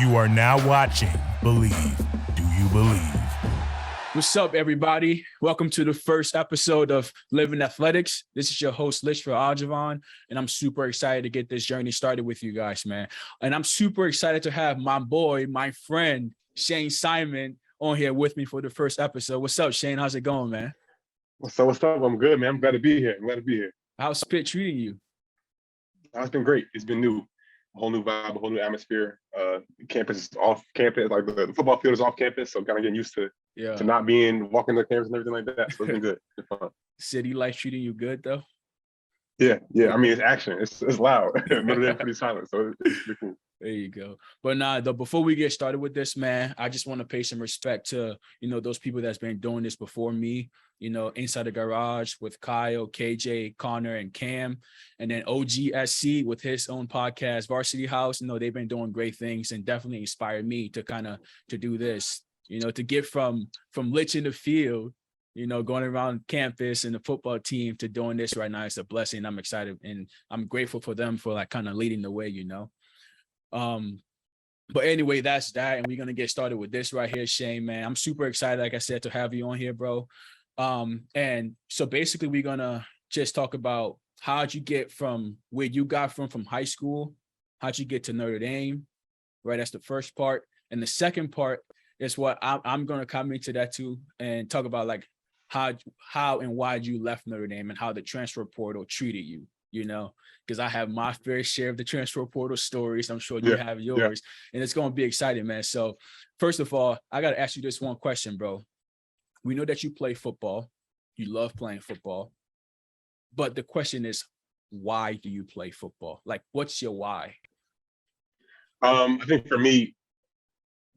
You are now watching Believe. Do you believe? What's up, everybody? Welcome to the first episode of Livin Athletics. This is your host, Lishford Aljavon, and I'm super excited to get this journey started with you guys, man. And I'm super excited to have my boy, my friend, Shayne Simon, on here with me for the first episode. What's up, Shayne? How's it going, man? What's up? I'm good, man. I'm glad to be here. How's Pitt treating you? It's been great. It's been new. A whole new vibe, a whole new atmosphere. Campus is off campus, like the football field is off campus, so I'm kind of getting used to not walking the campus and everything like that. So it's been good. It's fun. City life treating you good, though? Yeah. I mean, it's action. It's loud. Notre Dame pretty silent, so it's pretty cool. There you go. But though, before we get started with this, man, I just want to pay some respect to, those people that's been doing this before me, Inside the Garage with Kyle, KJ, Connor, and Cam, and then OGSC with his own podcast, Varsity House. They've been doing great things and definitely inspired me to do this, to get from Litch in the field, going around campus and the football team to doing this right now. It's a blessing. I'm excited and I'm grateful for them for kind of leading the way, But anyway, that's that. And we're going to get started with this right here, Shayne, man. I'm super excited, like I said, to have you on here, bro. And so basically we're going to just talk about how'd you get from where you got from high school, how'd you get to Notre Dame, right? That's the first part. And the second part is what I'm going to come into that too and talk about like how and why you left Notre Dame and how the transfer portal treated you, because I have my fair share of the transfer portal stories. I'm sure you have yours, and it's going to be exciting, man. So first of all, I got to ask you this one question, bro. We know that you play football. You love playing football. But the question is, why do you play football? Like, what's your why? I think for me,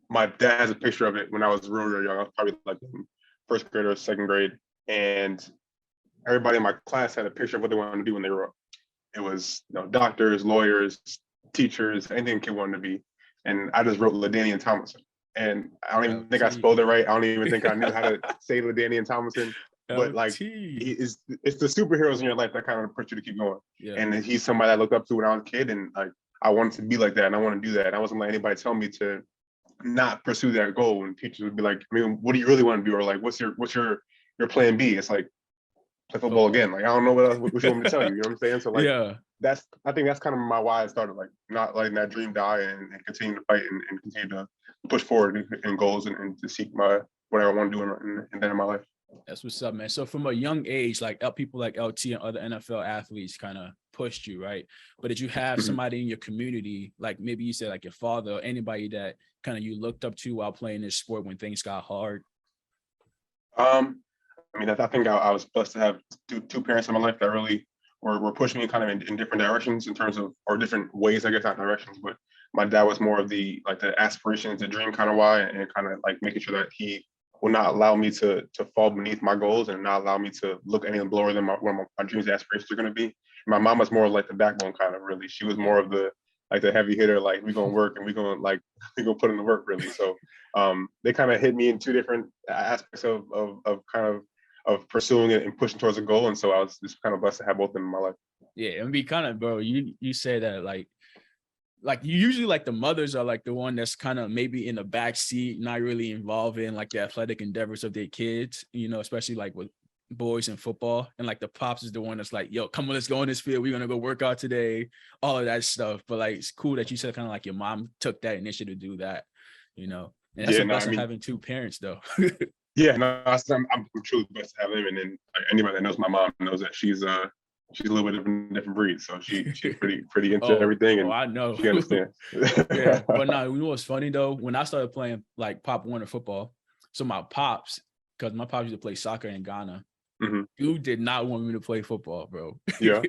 my dad has a picture of it when I was real young. I was probably like in first grade or second grade. And everybody in my class had a picture of what they wanted to do when they grew up. It was, doctors, lawyers, teachers, anything a kid wanted to be. And I just wrote LaDainian Tomlinson. And I don't even think I spelled it right. I don't even think I knew how to say LaDainian Tomlinson. But like, it's the superheroes in your life that kind of push you to keep going. Yeah. And he's somebody I looked up to when I was a kid, and like I wanted to be like that, and I want to do that. And I wasn't letting anybody tell me to not pursue that goal. And teachers would be like, I mean, what do you really want to do? Or like, what's your plan B? It's like, play football again. Like, I don't know what you want me to tell you. You know what I'm saying? So like, I think that's kind of my why I started, like not letting that dream die and continue to fight and continue to push forward in goals and to seek whatever I want to do and then in my life. That's what's up, man. So from a young age, like people like LT and other NFL athletes kind of pushed you, right? But did you have somebody in your community, like maybe you said like your father or anybody that kind of you looked up to while playing this sport when things got hard? I mean, I think I was blessed to have two parents in my life that really were pushing me kind of in different directions in terms of, or different ways, I guess, not directions, but my dad was more of the aspirations, the dream kind of why, and kind of like making sure that he will not allow me to fall beneath my goals and not allow me to look anything lower than where my dreams and aspirations are going to be. My mom was more like the backbone kind of, really. She was more of the heavy hitter, like we're going to work and we're going to put in the work, really. So they kind of hit me in two different aspects of pursuing it and pushing towards a goal. And so I was just kind of blessed to have both of them in my life. Yeah, and be kind of, bro, you say that like you usually like the mothers are like the one that's kind of maybe in the back seat, not really involved in like the athletic endeavors of their kids, especially like with boys in football. And like the pops is the one that's like, yo, come on, let's go in this field. We're going to go work out today, all of that stuff. But like, it's cool that you said kind of like your mom took that initiative to do that, and that's a blessing having two parents though. Yeah, no, I'm truly blessed to have them. And then like, anybody that knows my mom knows that she's a little bit of a different breed, so she's pretty into everything, and I know she understands. Yeah, but no, what's funny though? When I started playing like Pop Warner football, so my pops, because my pops used to play soccer in Ghana, dude did not want me to play football, bro. Yeah.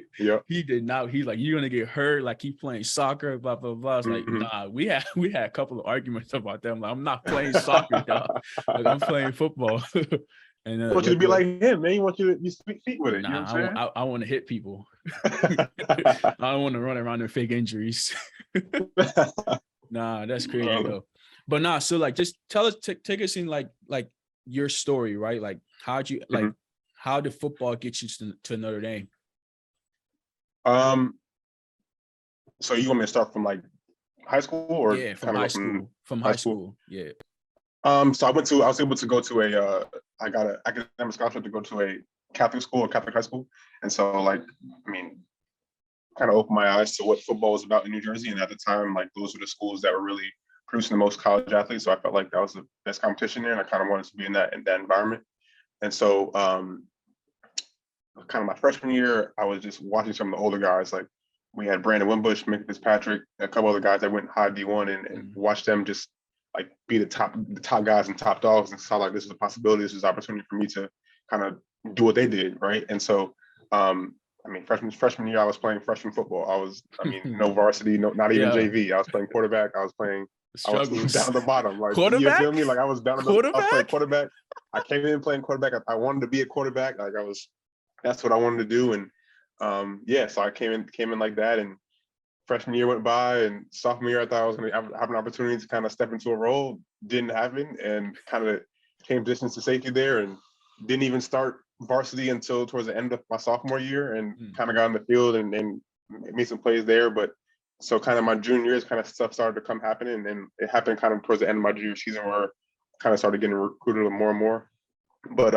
He did not. He's like, you're gonna get hurt. Like keep playing soccer, blah blah blah. I was like, nah. We had a couple of arguments about that. I'm like, I'm not playing soccer, dog. Like I'm playing football. And I want you to be like him, man. You want you to be sweet feet with it. Nah, you know what I'm saying? I want to hit people. I don't want to run around in fake injuries. Nah, that's crazy though. But nah, so like, just tell us, take us in like your story, right? Like, how'd you how did football get you to Notre Dame? So you want me to start from like high school or Yeah, from kind high of from school. From high high school? school. Yeah. So I was able to go to I got an academic scholarship to go to a Catholic school, a Catholic high school. And so like, I mean, kind of opened my eyes to what football was about in New Jersey. And at the time, like those were the schools that were really producing the most college athletes. So I felt like that was the best competition there. And I kind of wanted to be in that environment. And so kind of my freshman year, I was just watching some of the older guys. Like we had Brandon Wimbush, Mick Fitzpatrick, a couple other guys that went high D1 and watched them just like be the top guys and top dogs, and saw like this is a possibility, this is an opportunity for me to kind of do what they did, right? And so I mean, freshman year, I was playing freshman football. No varsity, not even Yeah. JV. I was playing quarterback. I was down at the bottom. Like, you Quarterback? feel me? Like I was I was playing quarterback. I came in playing quarterback. I wanted to be a quarterback. Like that's what I wanted to do. And so I came in like that. And freshman year went by, and sophomore year I thought I was going to have an opportunity to kind of step into a role. Didn't happen, and kind of came distance to safety there, and didn't even start varsity until towards the end of my sophomore year, and kind of got in the field and made some plays there. But so kind of my junior years, kind of stuff started to come happening, and it happened kind of towards the end of my junior season where I kind of started getting recruited more and more. But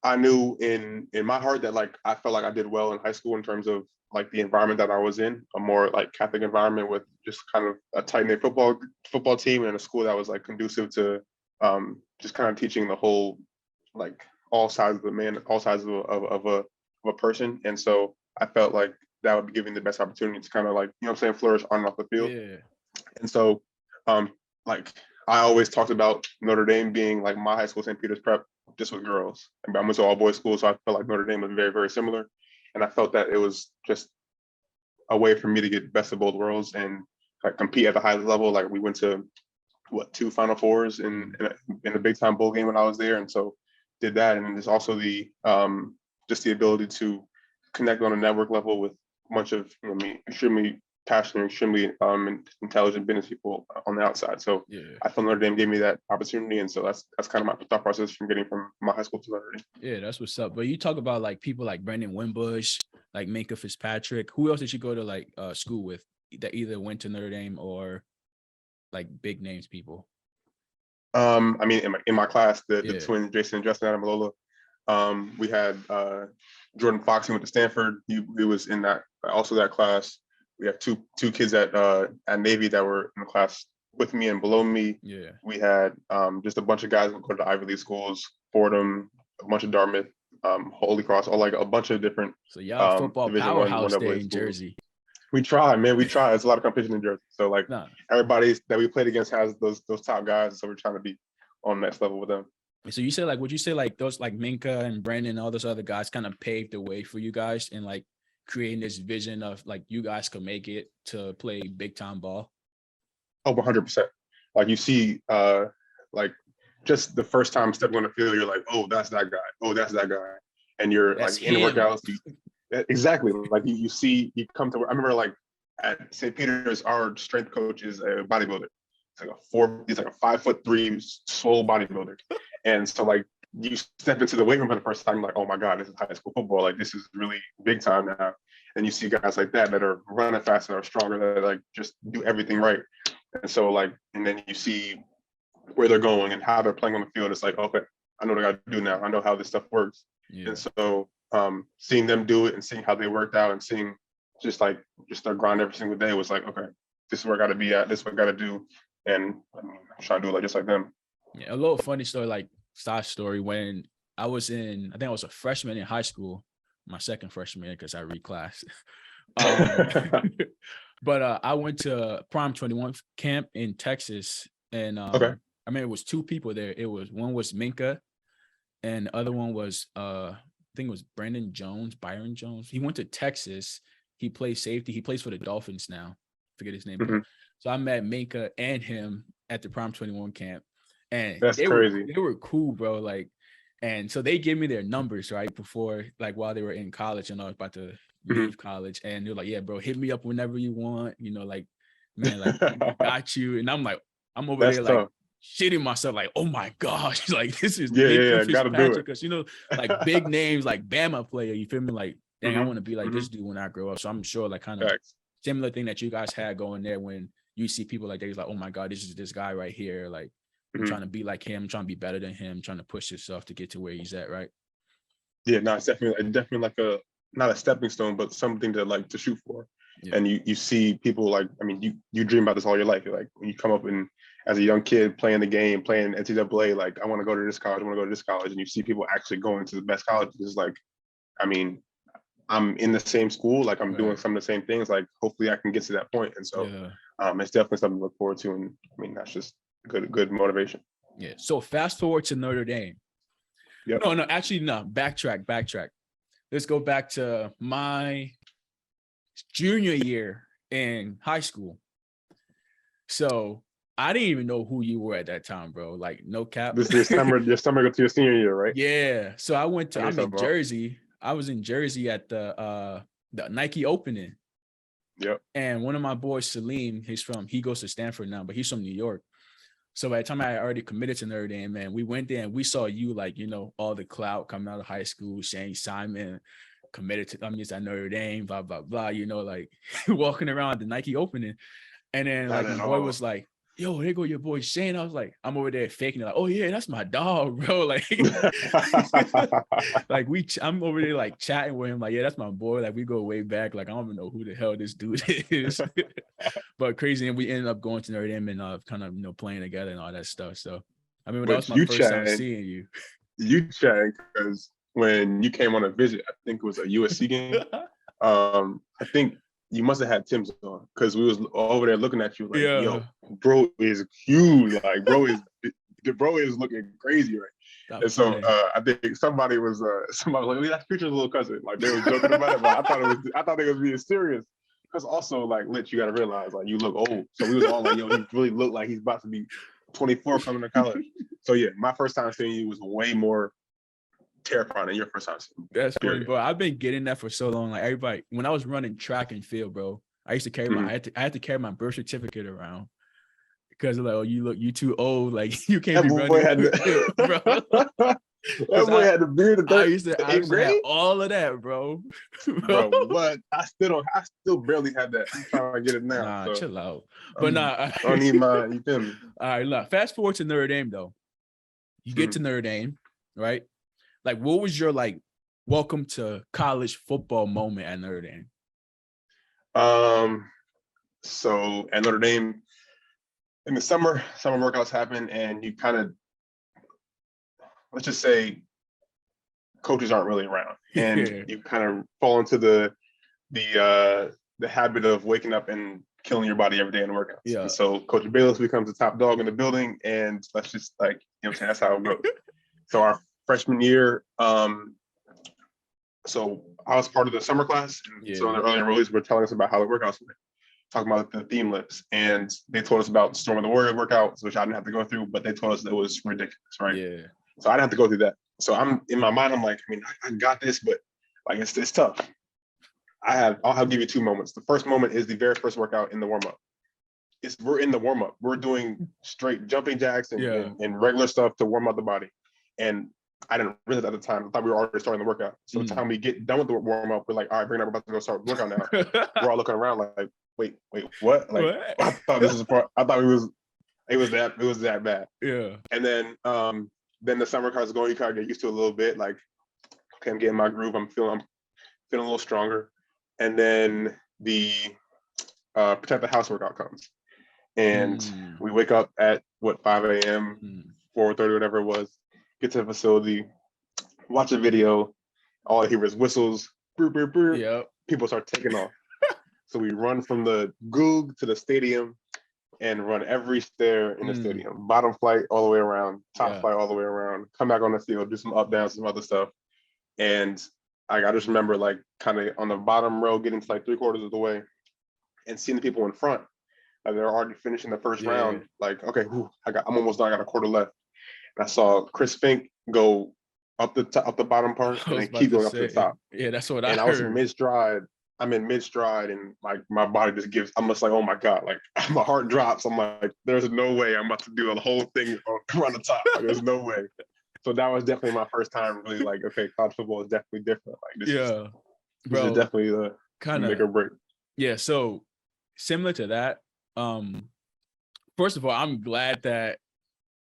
I knew in my heart that like I felt like I did well in high school in terms of like the environment that I was in, a more like Catholic environment with just kind of a tight-knit football team, and a school that was like conducive to just kind of teaching the whole, like all sides of the man, all sides of a person. And so I felt like that would be giving the best opportunity to kind of like, flourish on and off the field. Yeah. And so like I always talked about Notre Dame being like my high school, St. Peter's Prep, just with girls. I went to all boys school, so I felt like Notre Dame was very, very similar. And I felt that it was just a way for me to get best of both worlds and like compete at the highest level. Like we went to 2 Final Fours in a big time bowl game when I was there, and so did that. And there's also the just the ability to connect on a network level with a bunch of extremely passionate, extremely intelligent business people on the outside. So I feel Notre Dame gave me that opportunity, and so that's kind of my thought process from getting from my high school to Notre Dame. Yeah, that's what's up. But you talk about like people like Brandon Wimbush, like Minka Fitzpatrick. Who else did you go to like school with that either went to Notre Dame or like big names people? I mean, in my class, the twins, Jason and Justin Adamalola. We had Jordan Fox, who went to Stanford. He was in that class. We have two kids at Navy that were in the class with me and below me. Yeah. We had just a bunch of guys who go to Ivy League schools, Fordham, a bunch of Dartmouth, Holy Cross, all like a bunch of different. So y'all football Division powerhouse I there in schools. Jersey. We try, man. We try. It's a lot of competition in Jersey. So like everybody that we played against has those top guys. So we're trying to be on the next level with them. So you say like, would you say like those like Minka and Brandon and all those other guys kind of paved the way for you guys in like creating this vision of like you guys could make it to play big time ball? Oh, 100%. Like you see, like just the first time stepping on the field, you're like, oh, that's that guy. Oh, that's that guy. And you're that's like in workouts. Exactly. Like you come to. I remember like at St. Peter's, our strength coach is a bodybuilder. He's like a 5'3" swole bodybuilder. And so like you step into the weight room for the first time, like, oh my God, this is high school football. Like this is really big time now. And you see guys like that are running faster, that are stronger, that like just do everything right. And so like, and then you see where they're going and how they're playing on the field. It's like, okay, I know what I got to do now. I know how this stuff works. Yeah. And so seeing them do it and seeing how they worked out and seeing just their grind every single day was like, okay, this is where I got to be at. This is what I got to do. And I'm trying to do it just like them. Yeah, a little funny story, like side story. When I was I think I was a freshman in high school, my second freshman year because I reclassed. But I went to Prime 21 camp in Texas, and I mean it was 2 people there. One was Minka, and the other one was I think it was Byron Jones. He went to Texas. He plays safety. He plays for the Dolphins now. Forget his name. Mm-hmm. So I met Minka and him at the Prime 21 camp. And that's crazy. They were cool, bro. Like, and so they gave me their numbers right before, like, while they were in college, and I was about to leave college. And they're like, "Yeah, bro, hit me up whenever you want." Like, man, like, got you. And I'm like, I'm over there like shitting myself, like, "Oh my gosh, like this is gotta do it." Because like big names, like Bama player. You feel me? Like, dang, I want to be like this dude when I grow up. So I'm sure, like, kind of similar thing that you guys had going there when you see people like that, like, oh my God, this is this guy right here. Like, I'm trying to be like him, trying to be better than him, trying to push yourself to get to where he's at, right? Yeah, no, it's definitely like not a stepping stone, but something to shoot for. Yeah. And you see people like, I mean, you dream about this all your life. Like when you come up and as a young kid playing the game, playing NCAA, like I want to go to this college, I want to go to this college, and you see people actually going to the best colleges. It's like, I mean, I'm in the same school, like I'm doing some of the same things. Like hopefully I can get to that point. And so it's definitely something to look forward to. And I mean, that's just good motivation. Yeah. So fast forward to Notre Dame. Yep. No, actually, no. Backtrack. Let's go back to my junior year in high school. So I didn't even know who you were at that time, bro. Like, no cap. This is your summer to your senior year, right? Yeah. So I'm in Jersey. I was in Jersey at the Nike opening. Yep. And one of my boys, Salim, he goes to Stanford now, but he's from New York. So by the time I had already committed to Notre Dame, man, we went there and we saw you, like, you know, all the clout coming out of high school, Shayne Simon committed to, it's at Notre Dame, blah, blah, blah, you know, like walking around at the Nike opening. And then like my boy was like, yo, there go your boy Shayne. I was like, I'm over there faking it, like, oh yeah, that's my dog, bro. Like, like I'm over there like chatting with him, like, yeah, that's my boy. Like, we go way back. Like, I don't even know who the hell this dude is. But crazy. And we ended up going to Notre Dame and kind of, you know, playing together and all that stuff. So I remember that was my first time seeing you. You chatting because when you came on a visit, I think it was a USC game. I think you must have had Tim's on because we was over there looking at you like, yo, bro is huge. Like, bro is looking crazy, right? And so I think somebody was like, that picture's a little cousin. Like, they were joking about it, but I thought they was being serious. Because also, like, Litch, you got to realize, like, you look old. So we was all like, yo, he really looked like he's about to be 24 coming to college. So yeah, my first time seeing you was way more terrifying than your first time seeing you. That's funny, bro. I've been getting that for so long. Like, everybody, when I was running track and field, bro, I used to carry I had to carry my birth certificate around because like, oh, you too old. Like, you can't be running, bro. That boy had the beard. I used to have all of that, bro. Bro, but I still barely have that. I'm trying to get it now. Nah, so, chill out. But I don't need my, you feel me? All right, look, fast forward to Notre Dame, though. You get to Notre Dame, right? Like, what was your, like, welcome to college football moment at Notre Dame? So at Notre Dame, in the summer workouts happen, and you kind of, let's just say, coaches aren't really around, and you kind of fall into the habit of waking up and killing your body every day in the workouts. Yeah. And so Coach Bayless becomes the top dog in the building, and let's just, like, you know what I'm saying, that's how it goes. So our freshman year, so I was part of the summer class, and so in the early enrollees were telling us about how the workouts went, talking about the theme lists, and they told us about Storm of the Warrior workouts, which I didn't have to go through, but they told us that it was ridiculous, right? Yeah. So I didn't have to go through that. So I'm in my mind, I'm like, I mean, I got this, but like it's tough. I'll give you two moments. The first moment is the very first workout in the warm-up. We're in the warm-up. We're doing straight jumping jacks and regular stuff to warm up the body. And I didn't realize at the time. I thought we were already starting the workout. So the time we get done with the warm-up, we're like, all right, we're about to go start the workout now. We're all looking around like, wait, what? Like, what? I thought this was a part. I thought it was that bad. Yeah. And then the summer cards going, you kind of get used to it a little bit. Like, okay, I'm getting my groove. I'm feeling a little stronger. And then the Protect the House workout comes. And we wake up at 5 a.m., 4:30, whatever it was, get to the facility, watch a video. All I hear is whistles, brr, brr, brr. Yep. People start taking off. So we run from the Goog to the stadium and run every stair in the stadium. Bottom flight all the way around, top flight all the way around, come back on the field, do some up, down, some other stuff. And I just remember, like, kind of on the bottom row, getting to like 3/4 of the way and seeing the people in front. Like, they're already finishing the first round. Like, okay, I'm almost done. I got a quarter left. And I saw Chris Fink go up the bottom part and then keep going up to the top. Yeah, that's what I heard. And I was in mid-stride. I'm in mid-stride, and like my body just gives. I'm just like, oh my god! Like, my heart drops. I'm like, there's no way I'm about to do the whole thing around the top. Like, there's no way. So that was definitely my first time really like, okay, college football is definitely different. Like, this is definitely the kind of make or break. Yeah. So similar to that, First of all, I'm glad that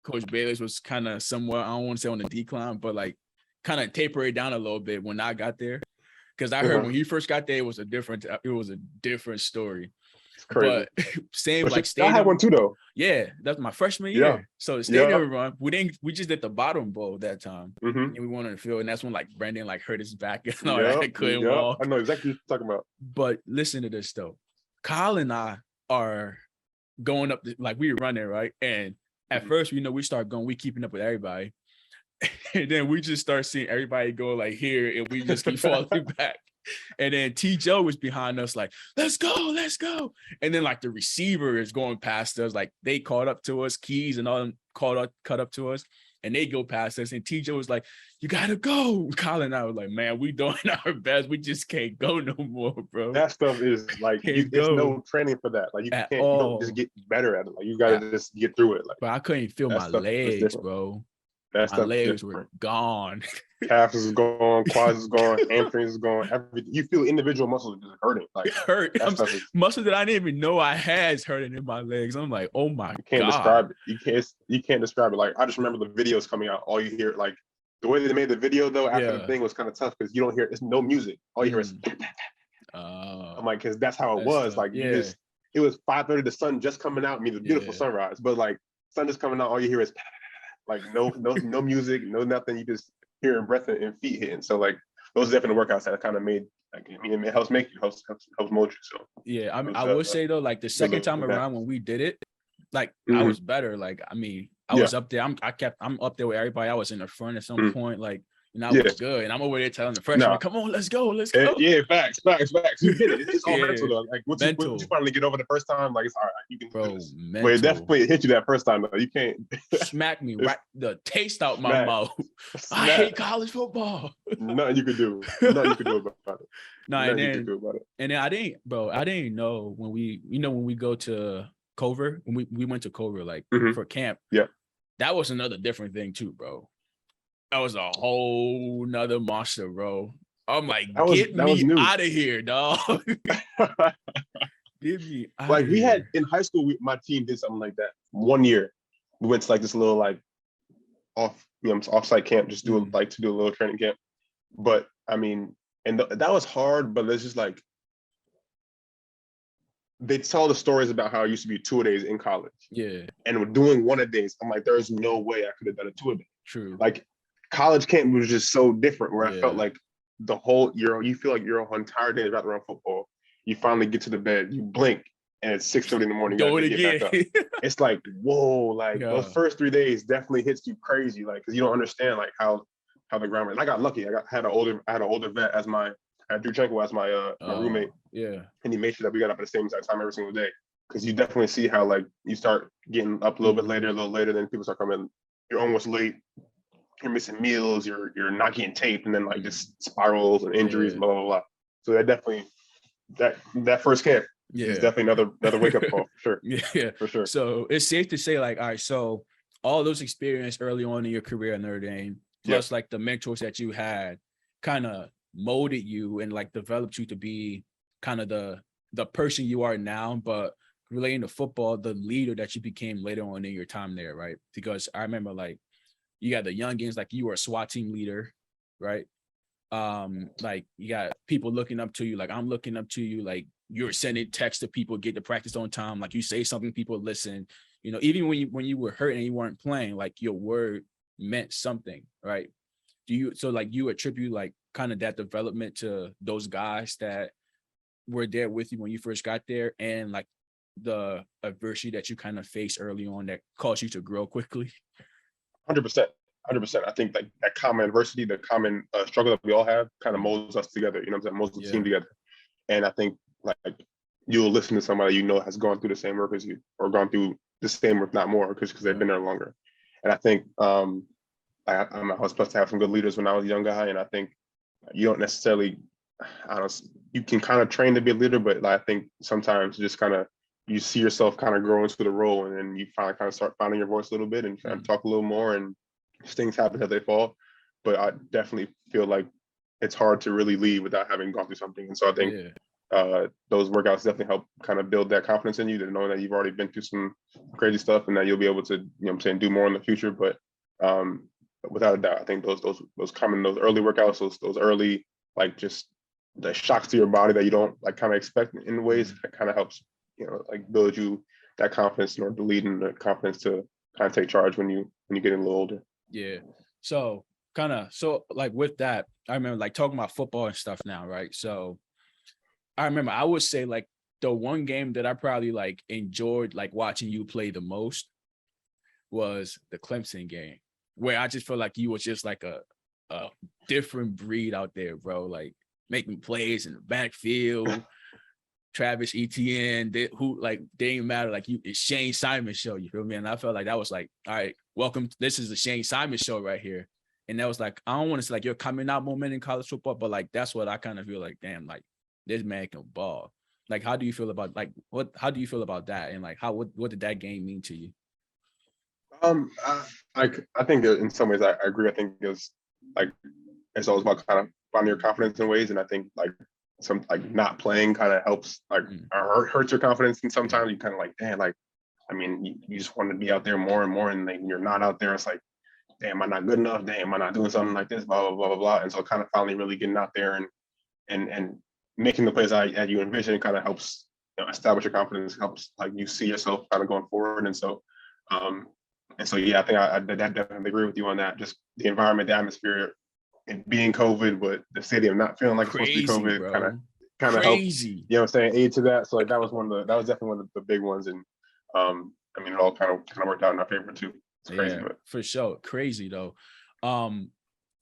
Coach Bayless was kind of somewhat, I don't want to say on the decline, but like kind of taper it down a little bit when I got there. Because I heard when he first got there, it was a different story. It's crazy. But same but like I stadium. had one too though. Yeah, that's my freshman year. Yeah. So the stadium run, we just did the bottom bowl that time. And we went on the field, and that's when like Brandon like hurt his back and all that. Couldn't walk. I know exactly what you're talking about. But listen to this though. Kyle and I are going up like we were running, right? And at first, we start going, we keeping up with everybody. And then we just start seeing everybody go like here, and we just keep falling back. And then T. Joe was behind us, like, let's go. And then like the receiver is going past us, like they caught up to us, Keys and all them caught up to us, and they go past us. And T. Joe was like, you gotta go. Colin and I was like, man, we doing our best. We just can't go no more, bro. That stuff is like there's no training for that. Like you don't just get better at it. Like you gotta just get through it. Like, but I couldn't feel my legs, bro. My legs were gone. Calves is gone, quads is gone, hamstrings is gone. Everything. You feel individual muscles just hurting. Like muscles that I didn't even know I had is hurting in my legs. I'm like, oh my god. You can't describe it. You can't describe it. Like I just remember the videos coming out. All you hear, like the way they made the video though after the thing was kind of tough because you don't hear. It's no music. All you hear is. I'm like, because that's how it was. Tough. Like it was 5:30. The sun just coming out. I mean, the beautiful sunrise, but like sun just coming out. All you hear is. Like no music, no nothing. You just hearing breath and feet hitting. So like those definitely workouts that kind of made like it helps make you helps mold you. So yeah, I would say though, like the second time around when we did it, like I was better. Like I mean, I was up there. I'm up there with everybody. I was in the front at some point. Like I was good, and I'm over there telling the freshmen, "Come on, let's go." Yeah, facts. You get it. It's all mental though. Like once you finally get over the first time, like it's all right. You can do this. But it definitely hit you that first time though. You can't smack me right the taste out my mouth. I hate college football. Nothing you could do. Nothing you could do about it. And then I didn't know when we go to Cover, when we went to Cover like for camp. Yeah, that was another different thing too, bro. That was a whole nother monster, bro. I'm like, get me out of here, dog. Get me out like of we here. had in high school, my team did something like that. One year, we went to like this little like off-site camp, just do a little training camp. But I mean, and that was hard, but it's just like they tell the stories about how it used to be 2-a-days in college. Yeah. And we're doing 1-a-days. I'm like, there's no way I could have done a 2-a-day. True. Like college camp was just so different where I felt like the whole you feel like your whole entire day is wrapped around football. You finally get to the bed, you blink, and it's 6:30 in the morning. Do it again. Get back up. It's like, whoa, like those first 3 days definitely hits you crazy, like because you don't understand like how the ground is. I got lucky. I had an older vet as my Drewchenko as my roommate. Yeah. And he made sure that we got up at the same time every single day. Because you definitely see how like you start getting up a little later, then people start coming, you're almost late. You're missing meals, you're not getting taped, and then like just spirals and injuries, blah blah blah. So that definitely that first camp is definitely another wake up call for sure. Yeah, for sure. So it's safe to say like, all right, so all those experience early on in your career at Notre Dame, plus like the mentors that you had, kind of molded you and like developed you to be kind of the person you are now, but relating to football, the leader that you became later on in your time there, right? Because I remember like. You got the youngins, like you were a SWAT team leader, right? Like you got people looking up to you, like I'm looking up to you, like you're sending texts to people, get to practice on time, like you say something, people listen. Even when you were hurt and you weren't playing, like your word meant something, right? You attribute like kind of that development to those guys that were there with you when you first got there, and like the adversity that you kind of faced early on that caused you to grow quickly? 100%. I think like that common adversity, the common struggle that we all have kind of molds us together, molds the team together. And I think like you'll listen to somebody has gone through the same work as you, or gone through the same, if not more, because they've been there longer. And I think I was supposed to have some good leaders when I was a young guy, and I think you don't necessarily, you can kind of train to be a leader, but I think sometimes just kind of you see yourself kind of grow into the role, and then you finally kind of start finding your voice a little bit and kind of talk a little more, and things happen as they fall. But I definitely feel like it's hard to really lead without having gone through something. And so I think those workouts definitely help kind of build that confidence in you, to knowing that you've already been through some crazy stuff and that you'll be able to, you know what I'm saying, do more in the future. But without a doubt, I think those early workouts, those early, like, just the shocks to your body that you don't like kind of expect in ways, that kind of helps, you know, like build you that confidence, or believe in the confidence to kind of take charge when you get a little older. Yeah. So like with that, I remember like talking about football and stuff now, right? So I remember I would say like the one game that I probably like enjoyed like watching you play the most was the Clemson game, where I just felt like you was just like a different breed out there, bro. Like making plays in the backfield. Travis Etienne, they didn't matter. Like it's Shayne Simon show, you feel me? And I felt like that was like, all right, welcome. This is the Shayne Simon show right here. And that was like, I don't want to say like your coming out moment in college football, but like that's what I kind of feel like, damn, like this man can ball. Like, how do you feel about how do you feel about that? And like what did that game mean to you? I think in some ways I agree. I think it's always about kind of finding your confidence in ways, and I think like some like not playing kind of helps, like or hurts your confidence. And sometimes you kind of like, damn, like, I mean, you just want to be out there more and more, and like you're not out there. It's like, damn, am I not good enough? Damn, am I not doing something like this? Blah blah blah blah blah. And so kind of finally really getting out there and making the plays that you envision kind of helps, you know, establish your confidence, helps like you see yourself kind of going forward. And so yeah, I think I definitely agree with you on that. Just the environment, the atmosphere, and being COVID, but the stadium not feeling like it's supposed to be COVID, kind of helps. You know what I'm saying? Aid to that. So like that was definitely one of the big ones. And I mean, it all kind of worked out in our favor too. It's crazy, but for sure, crazy though. But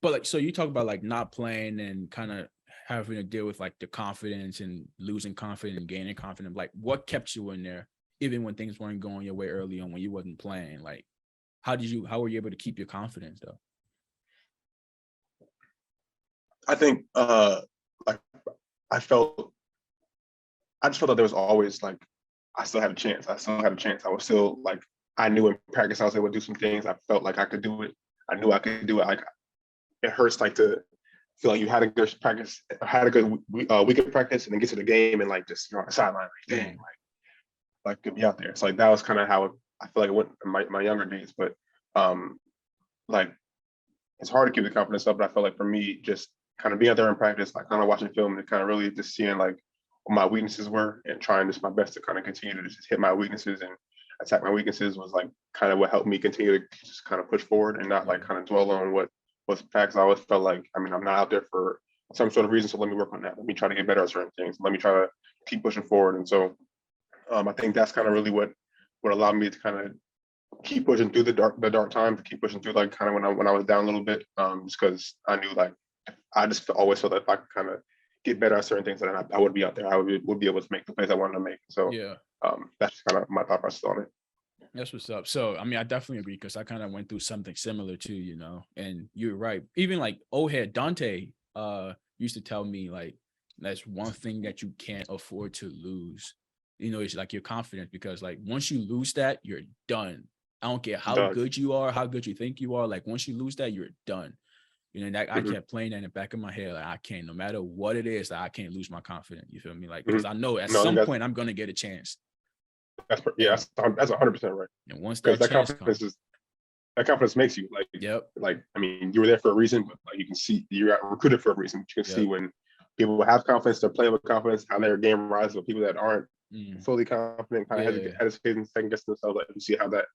like, so you talk about like not playing and kind of having to deal with like the confidence and losing confidence and gaining confidence. Like, what kept you in there, even when things weren't going your way early on when you wasn't playing? Like, how were you able to keep your confidence though? I think like I just felt that there was always like I still had a chance. I was still like, I knew in practice I was able to do some things. I felt like I could do it. I knew I could do it. Like, it hurts like to feel like you had a good practice, had a good week of practice, and then get to the game and like just, you're on the sideline, like, dang, like could be out there. So like that was kind of how I feel like it went in my younger days. But like it's hard to keep the confidence up. But I felt like for me, just kind of being out there in practice, like kind of watching film and kind of really just seeing like what my weaknesses were and trying just my best to kind of continue to just hit my weaknesses and attack my weaknesses was like kind of what helped me continue to just kind of push forward and not like kind of dwell on what was facts. I always felt like, I mean, I'm not out there for some sort of reason, so let me work on that. Let me try to get better at certain things. Let me try to keep pushing forward. And so I think that's kind of really what allowed me to kind of keep pushing through the dark times, keep pushing through like kind of when I was down a little bit, just because I knew like I just always felt that if I could kind of get better at certain things, then I would be out there. I would be able to make the plays I wanted to make. So that's just kind of my thought process on it. That's what's up. So, I mean, I definitely agree because I kind of went through something similar too, you know, and you're right. Even like old head Dante used to tell me like, that's one thing that you can't afford to lose. You know, it's like your confidence, because like once you lose that, you're done. I don't care how good you are, how good you think you are. Like once you lose that, you're done. You know, that I kept playing that in the back of my head. Like I can't, no matter what it is, I can't lose my confidence. You feel me? Like, because I know at some point I'm going to get a chance. That's 100% right. And once that confidence makes you like, like, I mean, you were there for a reason, but like you can see you got recruited for a reason. But you can see when people have confidence, they're playing with confidence, how their game rises. With people that aren't fully confident, kind of hesitating, second guessing themselves, like you see how that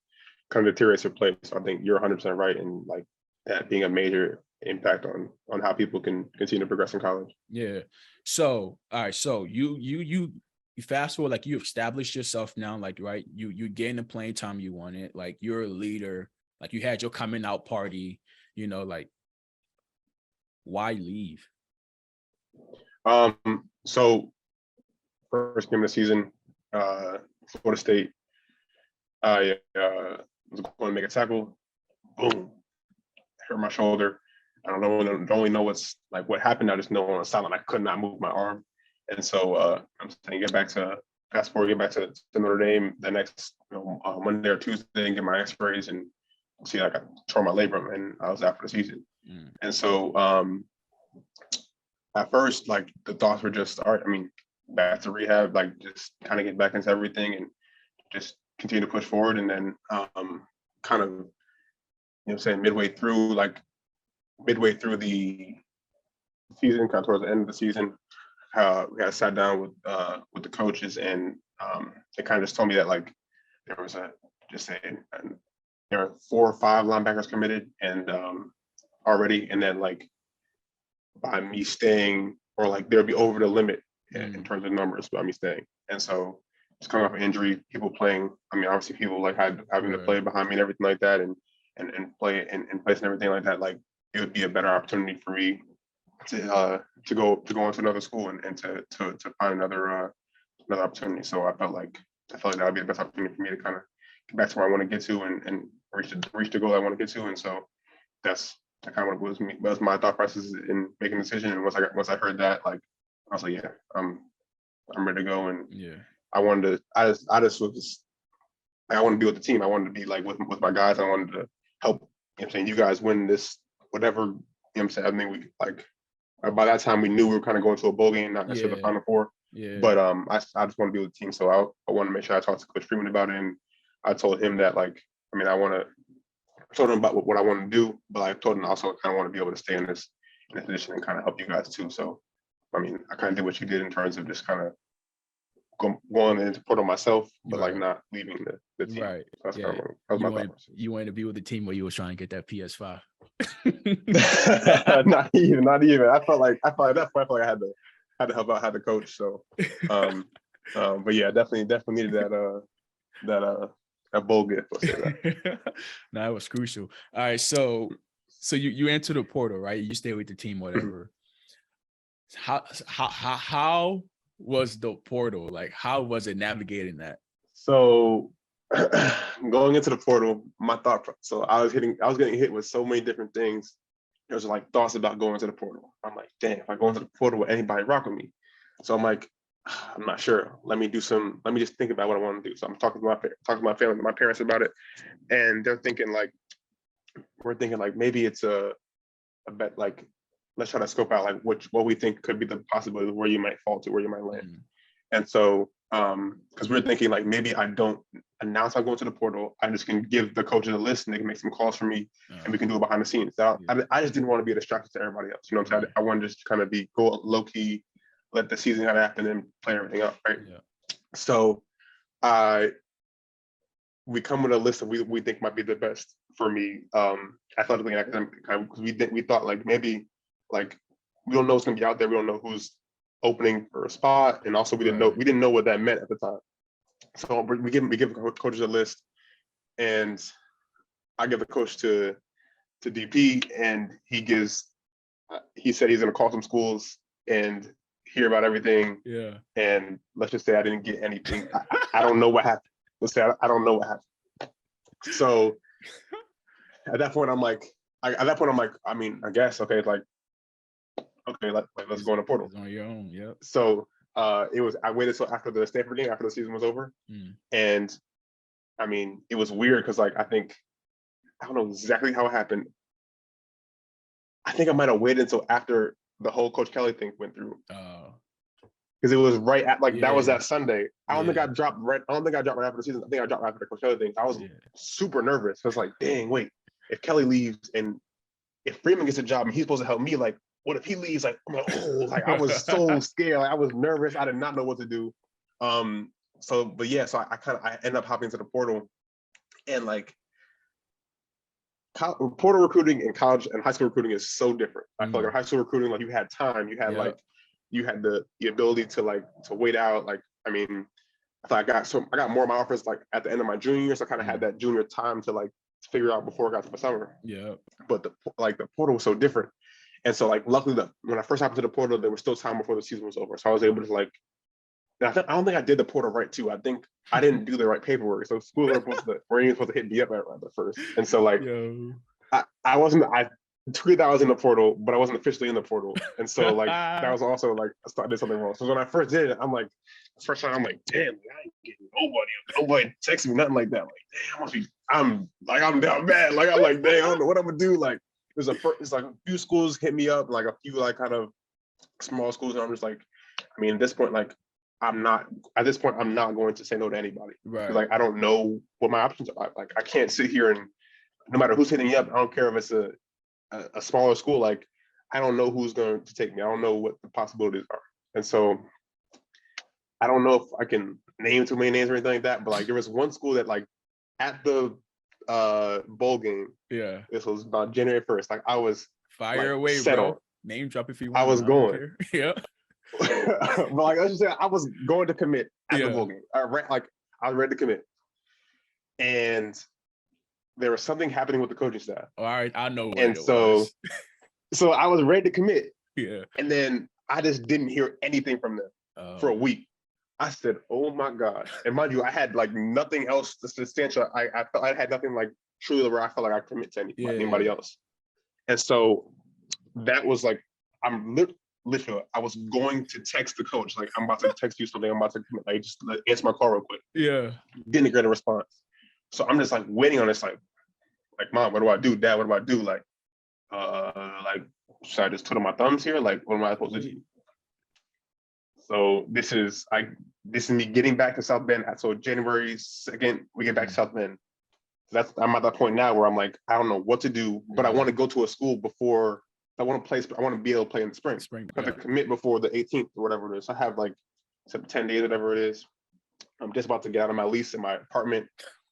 kind of deteriorates your play. So I think you're 100% right, and like that being a major impact on how people can continue to progress in college. Yeah. So all right. So you fast forward, like you established yourself now, like right, you getting the playing time you wanted, like you're a leader, like you had your coming out party, you know, like why leave? So first game of the season, Florida State, I was going to make a tackle, boom, hurt my shoulder. I don't really know what happened. I just know on the sideline I could not move my arm. And so I'm saying get back to Notre Dame the next Monday or Tuesday and get my x-rays and see like I tore my labrum and I was out for the season. And so at first, like the thoughts were just, all right, I mean, back to rehab, like just kind of get back into everything and just continue to push forward. And then kind of, saying midway through the season, kind of towards the end of the season, we had sat down with the coaches, and they kind of just told me that like there was there are 4 or 5 linebackers committed and already, and then like by me staying, or like they'll be over the limit in terms of numbers by me staying. And so just coming off an injury, people playing, I mean, obviously people like having to play behind me and everything like that, and play in place and everything like that, like it would be a better opportunity for me to go into another school and to find another opportunity. So I felt like that would be the best opportunity for me to kind of get back to where I want to get to and reach the goal I want to get to. And so that's kind of what was my thought process in making a decision. And once I heard that, like I was like, yeah, I'm ready to go. And I wanted to, I wanted to be with the team. I wanted to be like with my guys. I wanted to help, you guys win this, whatever, I think we like, by that time we knew we were kind of going to a bowl game, not necessarily the Final Four. But I just want to be with the team. So I want to make sure I talked to Coach Freeman about it. And I told him that, like, I mean, I told him about what I want to do, but I told him also I kind of want to be able to stay in this position and kind of help you guys too. So, I mean, I kind of did what you did in terms of just kind of going into portal myself, but like not leaving the team. Right. So that's kind of that was my thought. You wanted to be with the team where you were trying to get that PS5. Not even. I felt like at that point I felt like I had to help out, had to coach. So, but yeah, definitely needed that bowl gift. Let's say that. No, it was crucial. All right, so you enter the portal, right? You stay with the team, whatever. How was the portal? Like, how was it navigating that? So going into the portal, my thought, so I was getting hit with so many different things. There was like thoughts about going to the portal. I'm like, damn, if I go into the portal, will anybody rock with me? So I'm like, I'm not sure. Let me just think about what I want to do. So I'm talking to my family, my parents about it. And we're thinking like maybe it's a bet, like, let's try to scope out like what we think could be the possibility of where you might fall to, where you might land. And so, because we're thinking like maybe I don't announce I'm going to the portal, I just can give the coaches a list and they can make some calls for me and we can do it behind the scenes. So I just didn't want to be a distraction to everybody else. You know what I'm saying? I wanted to just kind of go low key, let the season kind of happen and play everything out, right? Yeah. So we come with a list that we think might be the best for me, athletically and academically, because we thought like maybe like we don't know what's gonna be out there. We don't know who's opening for a spot, and also we didn't know what that meant at the time. So we give coaches a list, and I give the coach to DP, and he said he's gonna call some schools and hear about everything. Yeah. And let's just say I didn't get anything. I don't know what happened. Let's say I don't know what happened. So at that point I'm like, I mean, I guess okay, like. Okay, let's go in the portal. It's on your own, yep. So I waited till after the Stanford game, after the season was over. And I mean, it was weird because like I don't know exactly how it happened. I think I might have waited until after the whole Coach Kelly thing went through. Because it was right at that was that Sunday. I don't think I dropped right after the season. I think I dropped after the Coach Kelly thing. I was super nervous. I was like, dang, wait, if Kelly leaves and if Freeman gets a job and he's supposed to help me, like, what if he leaves? Like, I'm like, oh, like I was so scared. Like, I was nervous. I did not know what to do. So I ended up hopping into the portal, and like portal recruiting in college and high school recruiting is so different. I feel like in high school recruiting, like you had time, you had you had the ability to wait out. Like, I mean, I thought I got more of my offers like at the end of my junior year, so I kind of had that junior time to like figure out before I got to the summer. Yeah. But the portal was so different. And so, like, luckily, when I first hopped into the portal, there was still time before the season was over. So I was able to, like, I don't think I did the portal right, too. I think I didn't do the right paperwork. So schools were even supposed to hit me up at first. And so, like, I tweeted that I was in the portal, but I wasn't officially in the portal. And so, like, that was also, like, I did something wrong. So when I first did it, I'm like, first time, I'm like, damn, I ain't getting nobody texting me, nothing like that. Like, damn, I'm down bad. Like, I'm like, dang, I don't know what I'm going to do. Like, it's like a few schools hit me up, like a few like kind of small schools, and I'm just like, I mean, at this point, like I'm not at this point. I'm not going to say no to anybody. Right. Like I don't know what my options are. Like I can't sit here and no matter who's hitting me up, I don't care if it's a smaller school. Like I don't know who's going to take me. I don't know what the possibilities are. And so I don't know if I can name too many names or anything like that. But like there was one school that like at the bowl game. Yeah. This was about January 1st. Like I was fire like, away, settled. bro. Name drop if you want. I was going. Yeah. But like I just said, I was going to commit at the bowl game. I was ready to commit. And there was something happening with the coaching staff. All right, I know what and it so was. so I was ready to commit. Yeah. And then I just didn't hear anything from them for a week. I said, oh my God. And mind you, I had like nothing else substantial. I felt I had nothing like truly where I felt like I commit to anybody else. And so that was like, I'm literally, I was going to text the coach, like, I'm about to text you something, I'm about to like just answer my call real quick. Yeah. Didn't get a response. So I'm just like waiting on this, like, Mom, what do I do? Dad, what do I do? Like, should I just twiddle my thumbs here? Like, what am I supposed to do? So this is me getting back to South Bend. So January 2nd, we get back to South Bend. So I'm at that point now where I'm like, I don't know what to do, but I want to go to a school before I want to be able to play in the spring. I have to commit before the 18th or whatever it is. I have like 10 days, whatever it is. I'm just about to get out of my lease in my apartment.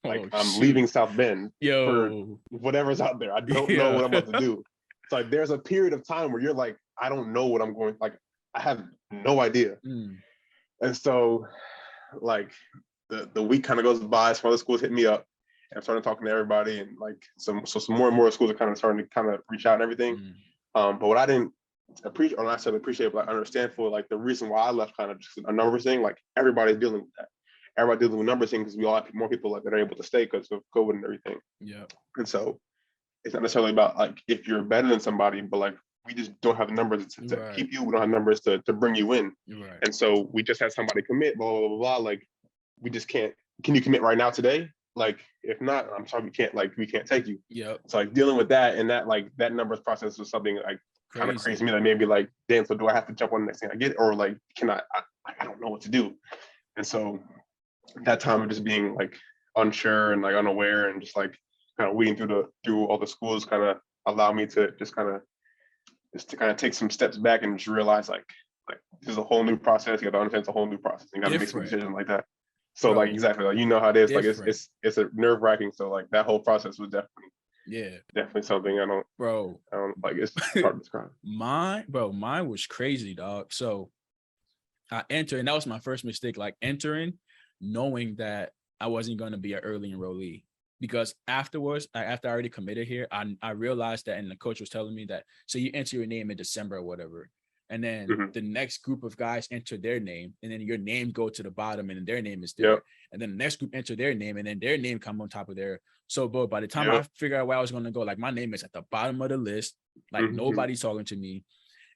Like I'm leaving South Bend for whatever's out there. I don't know what I'm about to do. So like there's a period of time where you're like, I don't know what I'm going, like I have no idea. And so like the week kind of goes by, some other schools hit me up and I'm starting talking to everybody and like some more and more schools are kind of starting to kind of reach out and everything. But what I didn't appreciate, or not necessarily appreciate, but I understand for like the reason why I left kind of just a numbers thing, like everybody's dealing with that. Everybody dealing with numbers thing because we all have more people like that are able to stay because of COVID and everything. Yeah. And so it's not necessarily about like if you're better than somebody, but like we just don't have numbers to keep you. We don't have numbers to bring you in. Right. And so we just had somebody commit, blah, blah, blah, blah. Like we just can't, can you commit right now today? Like, if not, I'm sorry, we can't take you. Yeah. So like dealing with that and that, like that numbers process was something like kind of crazy to me. Like maybe like, damn, so do I have to jump on the next thing I get? Or like, can I don't know what to do. And so that time of just being like unsure and like unaware and just like kind of weeding through all the schools kind of allowed me to just kind of take some steps back and just realize like this is a whole new process. You got to understand it's a whole new process. You got to make some decisions like that. So like exactly, like you know how it is. Different. Like it's a nerve wracking. So like that whole process was definitely something I don't like. It's hard to describe. Mine was crazy, dog. So I entered, and that was my first mistake. Like entering, knowing that I wasn't going to be an early enrollee. Because afterwards, after I already committed here, I realized that, and the coach was telling me that, so you enter your name in December or whatever. And then the next group of guys enter their name, and then your name go to the bottom, and then their name is there. Yep. And then the next group enter their name, and then their name come on top of there. So, but by the time I figured out where I was going to go, like my name is at the bottom of the list, like nobody's talking to me.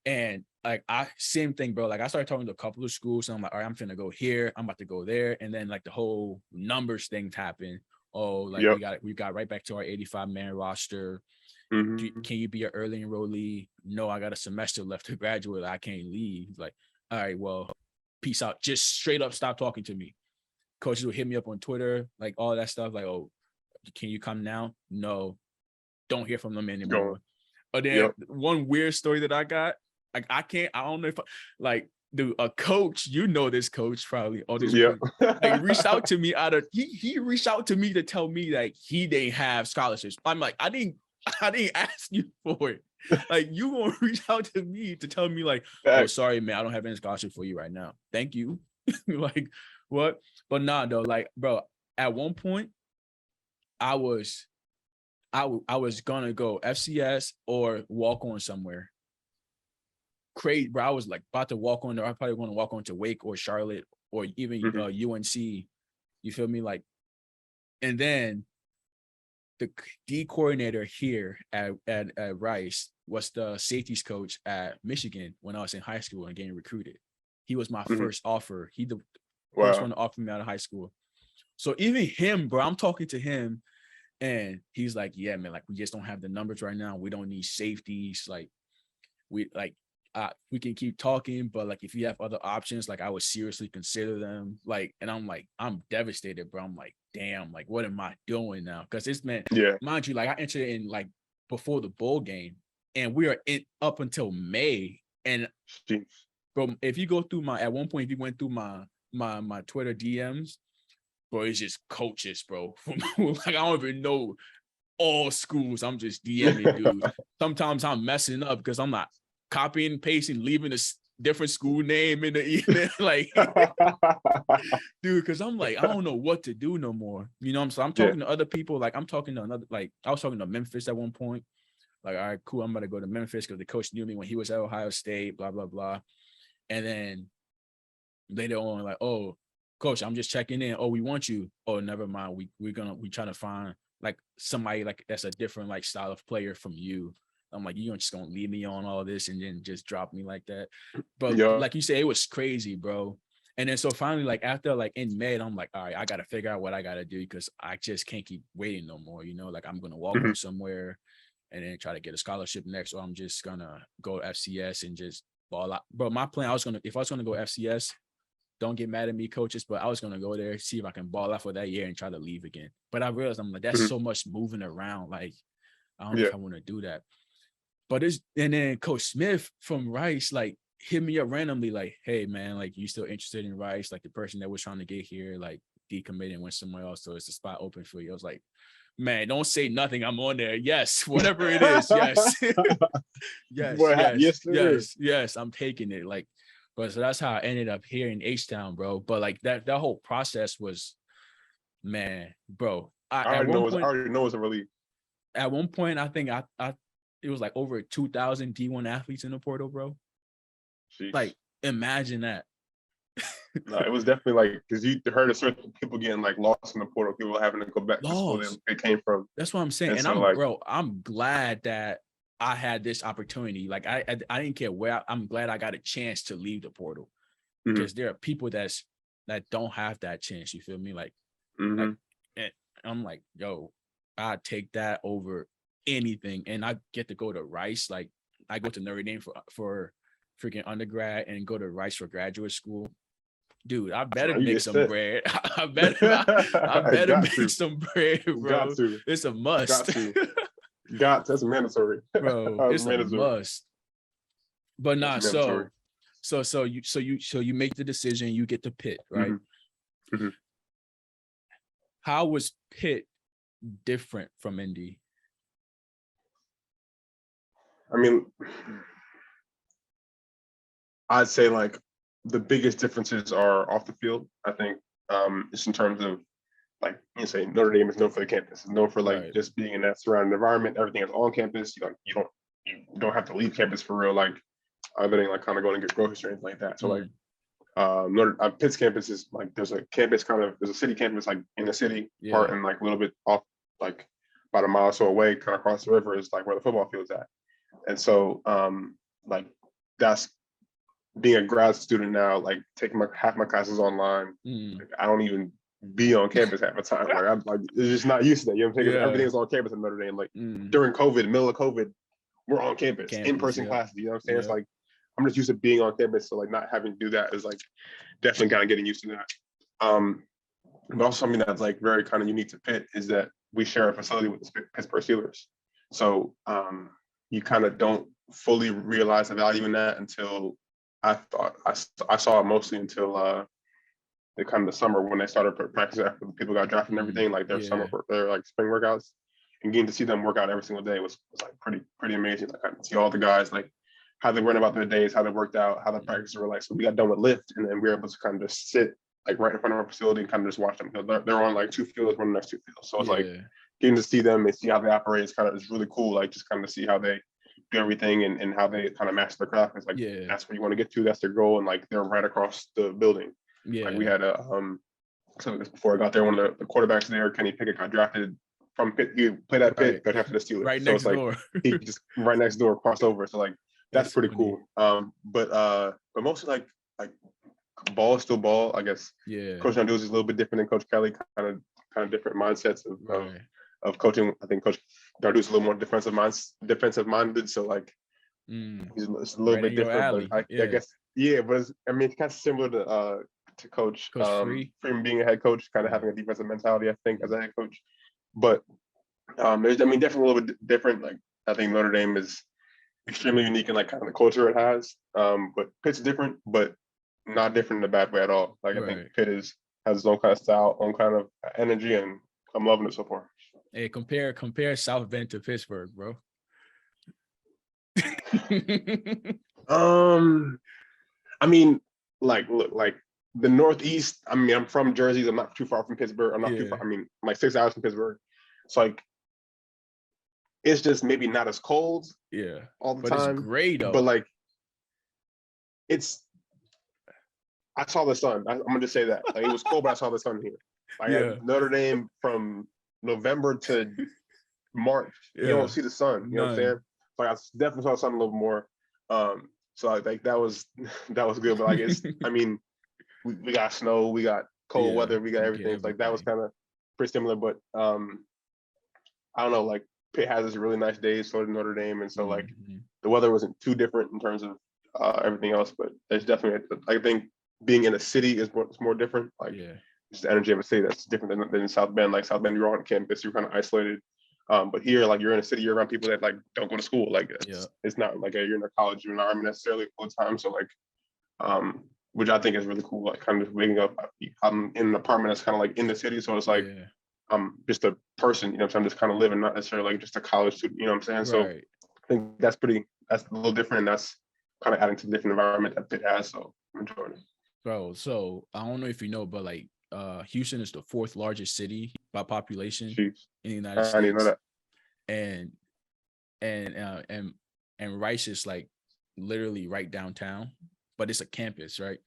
And like same thing, bro. Like I started talking to a couple of schools, and I'm like, all right, I'm finna go here, I'm about to go there, and then like the whole numbers thing happened. Oh, like we got right back to our 85-man roster. Can you be an early enrollee? No, I got a semester left to graduate. I can't leave. Like, all right, well, peace out. Just straight up stop talking to me. Coaches would hit me up on Twitter, like all that stuff. Like, oh, can you come now? No, don't hear from them anymore. But then one weird story that I got, like I don't know if a coach, you know this coach probably, or this like reached out to me he reached out to me to tell me that he didn't have scholarships. I'm like, I didn't ask you for it. Like you gonna reach out to me to tell me like, oh sorry man, I don't have any scholarship for you right now. Thank you. Like what? But nah though, like bro, at one point I was gonna go FCS or walk on somewhere. Crazy, bro. I was like about to walk on there. I probably want to walk on to Wake or Charlotte or even UNC. You feel me? Like, and then the D coordinator here at Rice was the safeties coach at Michigan when I was in high school and getting recruited. He was my first offer. He the first one to offer me out of high school. So even him, bro, I'm talking to him and he's like, yeah, man, like we just don't have the numbers right now. We don't need safeties. Like we can keep talking, but like if you have other options, like I would seriously consider them. Like, and I'm like, I'm devastated, bro. I'm like, damn, like what am I doing now? Because it's meant, mind you, like I entered in like before the bowl game, and we are in up until May. And bro, if you go through at one point, if you went through my Twitter DMs, bro, it's just coaches, bro. Like I don't even know all schools. I'm just DMing dudes. Sometimes I'm messing up because I'm not copying and pasting, leaving a different school name in the email. Like, dude, because I'm like, I don't know what to do no more. You know, I'm talking to other people. Like, I'm talking to another, like, I was talking to Memphis at one point. Like, all right, cool. I'm about to go to Memphis because the coach knew me when he was at Ohio State, blah, blah, blah. And then later on, like, oh, coach, I'm just checking in. Oh, we want you. Oh, never mind. We trying to find like somebody like that's a different like style of player from you. I'm like, you're just gonna leave me on all this and then just drop me like that. But like you said, it was crazy, bro. And then so finally, like after like in May, I'm like, all right, I gotta figure out what I gotta do because I just can't keep waiting no more. You know, like I'm gonna walk up somewhere and then try to get a scholarship next, or I'm just gonna go to FCS and just ball out. Bro, my plan, if I was gonna go FCS, don't get mad at me, coaches, but I was gonna go there, see if I can ball out for that year and try to leave again. But I realized I'm like, that's so much moving around. Like, I don't know if I want to do that. But and then Coach Smith from Rice like hit me up randomly, like, hey man, like you still interested in Rice? Like the person that was trying to get here, like decommitted and went somewhere else. So it's a spot open for you. I was like, man, don't say nothing. I'm on there. Yes, whatever it is. Yes. yes. I'm taking it. Like, but so that's how I ended up here in H-Town, bro. But like that whole process was, man, bro. I already know it's a relief. At one point, I think it was like over 2,000 D1 athletes in the portal, bro. Jeez. Like, imagine that. No, it was definitely like, because you heard of certain people getting like lost in the portal, people having to go back to school they came from. That's what I'm saying. And I'm glad that I had this opportunity. Like I didn't care where. I'm glad I got a chance to leave the portal because there are people that don't have that chance. You feel me? Like, and I'm like, yo, I'd take that over anything. And I get to go to Rice. Like I go to Notre Dame for freaking undergrad and go to Rice for graduate school. Dude, I better make some bread. I better make some bread, bro. Got to. It's a must. That's mandatory. Bro, it's a must. But nah, so you make the decision, you get to Pitt, right? How was Pitt different from Indy? I mean, I'd say like the biggest differences are off the field. I think just in terms of like you say Notre Dame is known for the campus, it's known for like just being in that surrounding environment. Everything is on campus. You don't have to leave campus for real, like other than like kind of going to get groceries or anything like that. So like Pitt's campus is like there's a city campus like in the city part and like a little bit off like about a mile or so away, kind of across the river is like where the football field's at. And so like that's being a grad student now, like taking half my classes online. Like, I don't even be on campus half the time. Like I'm like it's just not used to that. You know what I'm saying? Everything is on campus in Notre Dame. Like during COVID, middle of COVID, we're on campus in-person classes. You know what I'm saying? It's like I'm just used to being on campus. So like not having to do that is like definitely kind of getting used to that. But also something that's like very kind of unique to Pitt is that we share a facility with the Pittsburgh Steelers. So you kind of don't fully realize the value in that until I saw it mostly until the kind of the summer when they started practicing after the people got drafted and everything, like their their like spring workouts, and getting to see them work out every single day was like pretty amazing. Like I could see all the guys like how they went about their days, how they worked out, how the practices were like. So we got done with lift, and then we were able to kind of just sit like right in front of our facility and kind of just watch them. They're on like two fields, one next two fields. So it's like getting to see them and see how they operate is really cool. Like just kind of see how they do everything and how they kind of master their craft. It's like that's where you want to get to. That's their goal, and like they're right across the building. Like we had so before I got there, one of the quarterbacks there, Kenny Pickett, got drafted from Pitt. He played at Pitt, got drafted to the Steelers. Right so next it's door. Like he just right next door, crossed over. So like that's pretty cool. But mostly like ball is still ball, I guess. Coach Narduzzi is a little bit different than Coach Kelly. Kind of different mindsets of coaching. I think Coach Narduzzi is a little more defensive minded. So like It's a little bit different, but I guess but it's kind of similar to Coach Freeman being a head coach, kind of having a defensive mentality, I think, as a head coach. But there's definitely a little bit different. Like I think Notre Dame is extremely unique in like kind of the culture it has. But Pitt's different, but not different in a bad way at all. Like I think Pitt has its own kind of style, own kind of energy, and I'm loving it so far. Hey, compare South Bend to Pittsburgh, bro. I mean, look, like the Northeast. I mean, I'm from Jersey. I'm not too far from Pittsburgh. I'm not too far. I mean, I'm like 6 hours from Pittsburgh. So like, it's just maybe not as cold. All the time. It's great though. But like, I saw the sun. I'm gonna just say that. Like, it was cold, but I saw the sun here. Like at Notre Dame from November to March, you don't see the sun. You know what I'm saying? Like I definitely saw the sun a little more. So like that was good. But like I mean, we got snow, we got cold weather, we got everything. Like that was kind of pretty similar. But I don't know. Like Pitt has this really nice days, so did Notre Dame, and so like the weather wasn't too different in terms of everything else. But there's definitely, I think, being in a city is more different. Like just the energy of a city that's different than South Bend. Like South Bend, you're on campus, you're kind of isolated. But here, like you're in a city, you're around people that like don't go to school. Like it's not like you're in a college environment necessarily all the time. So like, which I think is really cool. Like kind of waking up, I'm in an apartment that's kind of like in the city, so it's like I'm just a person. You know, so I'm just kind of living, not necessarily like just a college student. You know what I'm saying? So I think that's a little different, and that's kind of adding to the different environment that Pitt has. So I'm enjoying it. Bro, so I don't know if you know, but like Houston is the 4th largest city by population in the United States. I didn't know that. And Rice is like literally right downtown, but it's a campus, right?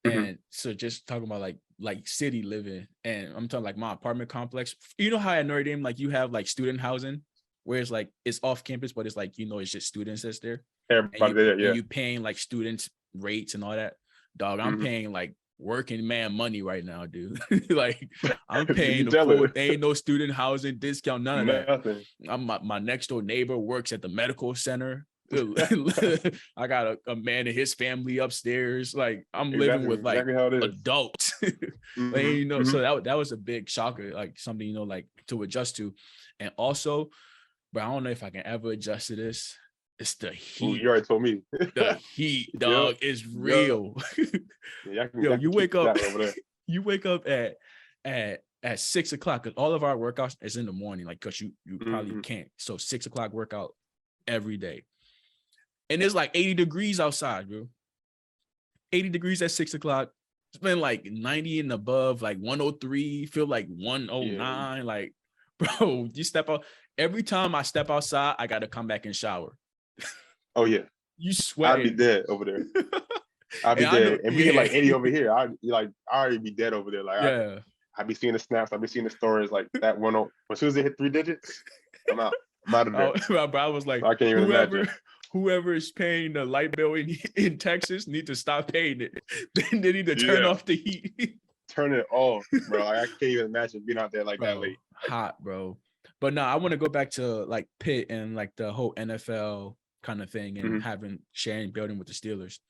And so just talking about like city living, and I'm talking like my apartment complex. You know how at Notre Dame, like you have like student housing, where it's like it's off campus, but it's like, it's just students that's there. Everybody there, and you paying like students rates and all that. Dog, I'm paying like working man money right now, dude. Like I'm paying the full, ain't no student housing discount, none of that. I'm my next door neighbor works at the medical center. I got a man and his family upstairs. Like I'm living with like adults. So that was a big shocker, like something, like to adjust to. And also, but I don't know if I can ever adjust to this. It's the heat. Ooh, you already told me. The heat, dog, is real. You wake up. You wake up at 6 o'clock, because all of our workouts is in the morning. Like, cause you probably can't. So 6 o'clock workout every day, and it's like 80 degrees outside, bro. 80 degrees at 6 o'clock. It's been like 90 and above, like 103. Feel like 109. Like, bro, you step out. Every time I step outside, I got to come back and shower. Oh yeah, you sweat. I'd be dead over there. I'd be dead, and we get like 80 over here. I already be dead over there. Like I'd be seeing the snaps. I'd be seeing the stories like that one. As soon as they hit 3 digits, I'm out. I'm out of there. But I was like, I can't even imagine. Whoever is paying the light bill in Texas need to stop paying it. They need to turn off the heat. Turn it off, bro. Like, I can't even imagine being out there like that late. Hot, bro. But no, I want to go back to like Pitt and like the whole NFL kind of thing, and having Shayne building with the Steelers.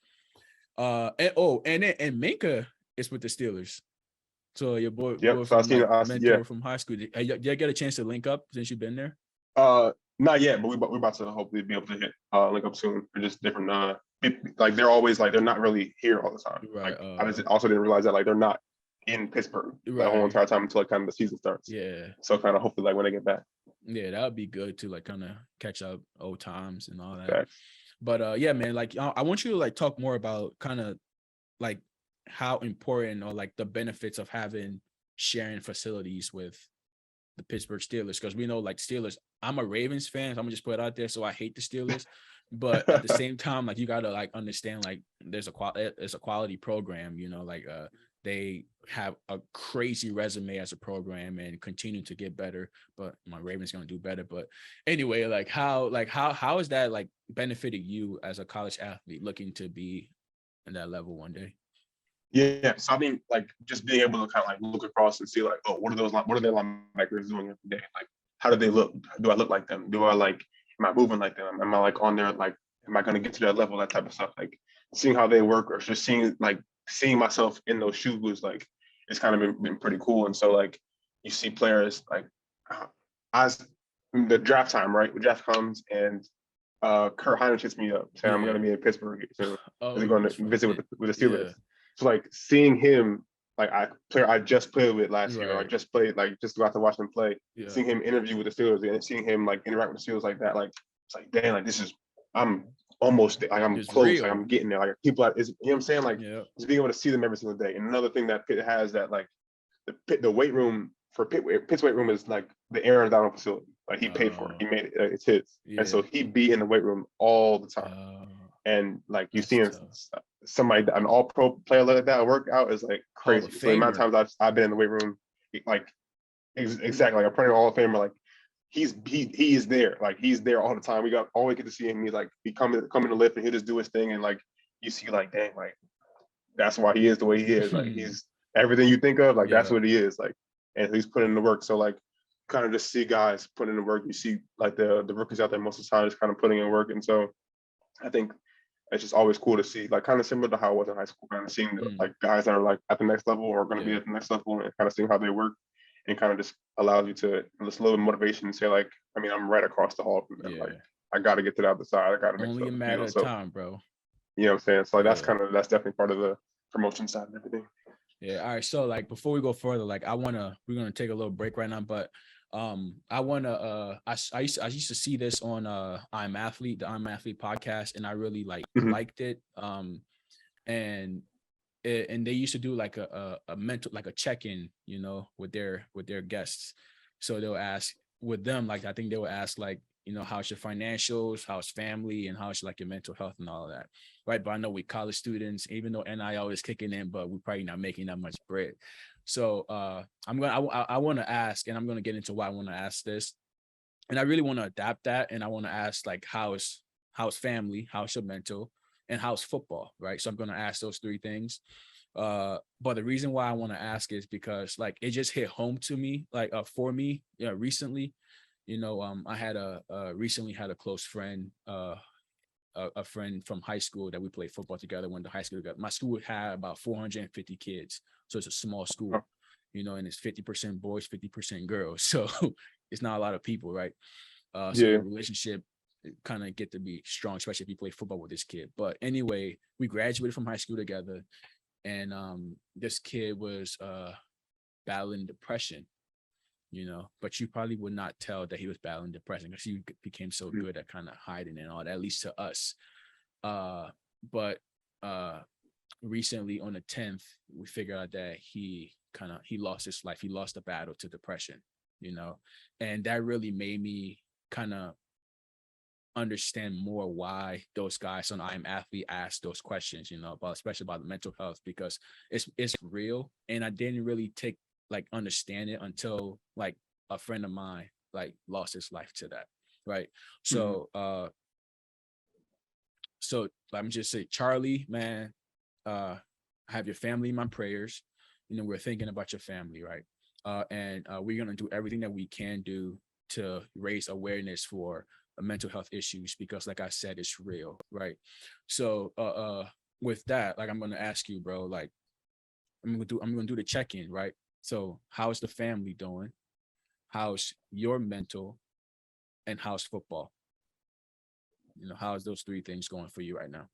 And Minka is with the Steelers. So your boy, mentor from high school. Did you get a chance to link up since you've been there? Not yet, but we're about to hopefully be able to link up soon. They're just different. Like they're always like they're not really here all the time. Right. Like, I also didn't realize that like they're not in Pittsburgh the whole entire time until like kind of the season starts. Yeah. So kind of hopefully like when they get back. Yeah, that would be good to like kind of catch up old times and all that. Okay. But yeah, man, like I want you to like talk more about kind of like how important or like the benefits of having sharing facilities with the Pittsburgh Steelers, because we know like Steelers. I'm a Ravens fan. So I'm gonna just put it out there. So I hate the Steelers, but at the same time, like you gotta like understand like there's a quality program. Like they have a crazy resume as a program and continue to get better. But my Ravens gonna do better. But anyway, like how is that like benefiting you as a college athlete looking to be in that level one day? Yeah, so I mean, like just being able to kind of like look across and see like, oh, what are their linebackers doing every day? Like, how do they look? Do I look like them? Am I moving like them? Am I like on their like am I going to get to that level, that type of stuff. Like seeing how they work, or just seeing myself in those shoes, like it's kind of been pretty cool. And so like you see players like as the draft time, right? The draft comes and Kurt Heinrich hits me up saying I'm going to be in Pittsburgh soon. Oh, Is going to visit with the Steelers. Yeah. So like seeing him, like I just played with last year, or I just got to watch him play. Yeah. Seeing him interview with the Steelers and seeing him like interact with the Steelers like that, like it's like, damn, like I'm almost, like I'm It's close, real. like I'm getting there. Like people, you know what I'm saying? Like Yeah. just being able to see them every single day. And another thing that Pitt has, that like the weight room for Pitt's weight room is like the Aaron Donald facility. Like he paid for it, he made it, it's his. Yeah. And so he'd be in the weight room all the time. And like you see somebody, an all-pro player like that work out is like crazy. So the amount of times I've been in the weight room, like exactly, like a perennial Hall of Famer, like he is there, like he's there all the time. We always get to see him. He's like come in the lift and he'll just do his thing, and like you see, like dang, like that's why he is the way he is. Like he's everything you think of, like that's what he is. Like, and he's putting in the work. So like kind of just see guys putting in the work. You see like the rookies out there most of the time just kind of putting in work, and so I think it's just always cool to see, like kind of similar to how it was in high school, kind of seeing like guys that are like at the next level or going to be at the next level, and kind of seeing how they work, and kind of just allows you to just a little motivation and say like, I mean, I'm right across the hall from them. Like I got to get to the other side. I got to only a matter of time, bro. You know what I'm saying? So like that's definitely part of the promotion side and everything. Yeah. All right. So like before we go further, like we're gonna take a little break right now, but I used to see this on I'm Athlete, the I'm Athlete podcast, and I really liked it. And they used to do like a mental, like a check-in, you know, with their guests. So they'll ask with them, like I think they will ask like, you know, how's your financials, how's family, and how's like your mental health and all of that, right? But I know with college students, even though NIL is kicking in, but we're probably not making that much bread. So I want to ask, and I'm going to get into why I want to ask this, and I really want to adapt that, and I want to ask like how's family, how's your mental, and how's football, right? So I'm going to ask those three things. But the reason why I want to ask is because like it just hit home to me, like for me, you know, recently. You know, I recently had a close friend, a friend from high school that we played football together, went to high school together. My school had about 450 kids. So it's a small school, you know, and it's 50% boys, 50% girls. So it's not a lot of people, right? So the relationship kind of get to be strong, especially if you play football with this kid. But anyway, we graduated from high school together. And this kid was battling depression. You know, but you probably would not tell that he was battling depression because he became so good at kind of hiding and all that, at least to us. But recently on the 10th, we figured out that he lost his life. He lost the battle to depression, you know, and that really made me kind of understand more why those guys on I'm Athlete ask those questions, you know, especially about the mental health, because it's real. And I didn't really understand it until like a friend of mine like lost his life to that, right? So so let me just say, Charlie, man, I have your family in my prayers. You know, we're thinking about your family, right? And we're gonna do everything that we can do to raise awareness for mental health issues, because like I said, it's real, right? So with that, like I'm gonna ask you, bro, like I'm gonna do the check-in, right? So how's the family doing? How's your mental, and how's football? You know, how's those three things going for you right now?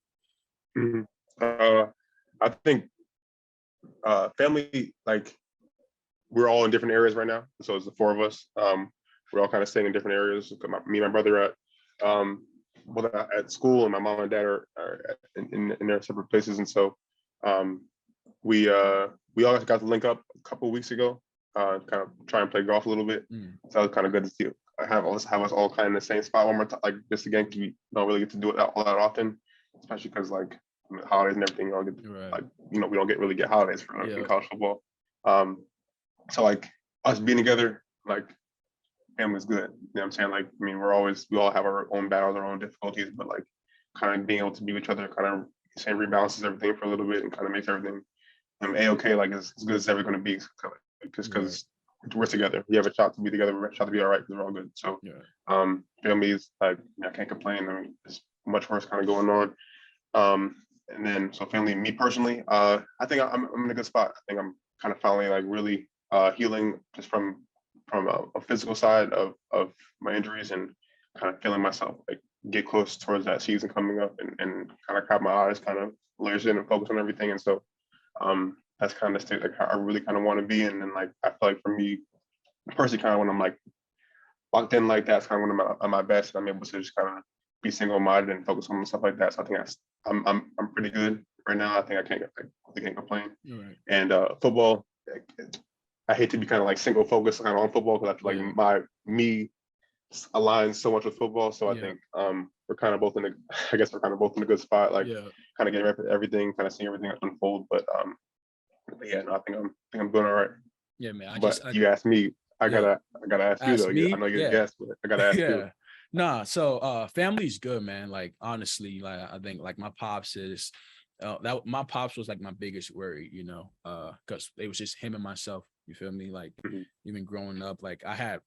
I think family, like we're all in different areas right now. So it's the four of us. We're all kind of staying in different areas. Me and my brother at school, and my mom and dad are in their separate places. And so we all got to link up a couple of weeks ago, kind of try and play golf a little bit. So that was kind of good to see. Have us all kind of in the same spot one more time, like just again, we don't really get to do it all that often, especially because like holidays and everything. You don't get like, you know, we don't really get holidays for in college football. So like us being together, like family's good. You know what I'm saying? Like, I mean, we all have our own battles, our own difficulties, but like kind of being able to be with each other kind of same rebalances everything for a little bit and kind of makes everything A-okay, like as good as it's ever going to be, just because we're together. We have a shot to be together. We have a shot to be all right because we're all good. So families, like I can't complain. I mean, much worse kind of going on. And then so family, me personally, I think I'm in a good spot. I think I'm kind of finally like really healing just from a physical side of my injuries, and kind of feeling myself like get close towards that season coming up, and kind of have my eyes kind of layers in and focus on everything. And so that's kind of the state like I really kind of want to be in. And like I feel like for me personally, kind of when I'm like locked in like that, it's kind of when I'm at my best, and I'm able to just kind of be single-minded and focus on stuff like that. So I think I'm pretty good right now. I think I can't complain. Right. And football, I hate to be kind of like single focused kind of on football, because I feel like me aligns so much with football. So I think we're kind of both in a good spot, like kind of getting everything, kind of seeing everything unfold. But yeah, no, I think I'm doing all right. Yeah, man. You asked me, I gotta ask you though. Me? I know you're a guest, but I gotta ask you. Nah, so family's good, man. Like honestly, like I think like my pops is that my pops was like my biggest worry, you know, because it was just him and myself. You feel me? Like even growing up, like I had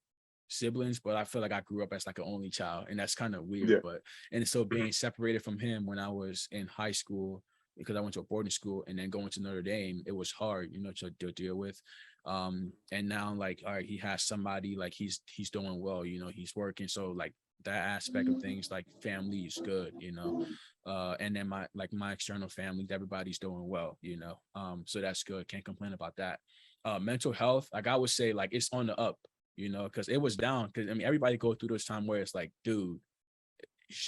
siblings, but I feel like I grew up as like an only child, and that's kind of weird. And so being separated from him when I was in high school, because I went to a boarding school, and then going to Notre Dame, it was hard, you know, to deal with. And now like, all right, he has somebody, like he's doing well, you know, he's working. So like that aspect of things, like family is good, you know. And then my external family, everybody's doing well, you know. So that's good. Can't complain about that. Mental health, like I would say, like it's on the up, you know, because it was down. Because I mean, everybody goes through this time where it's like, dude,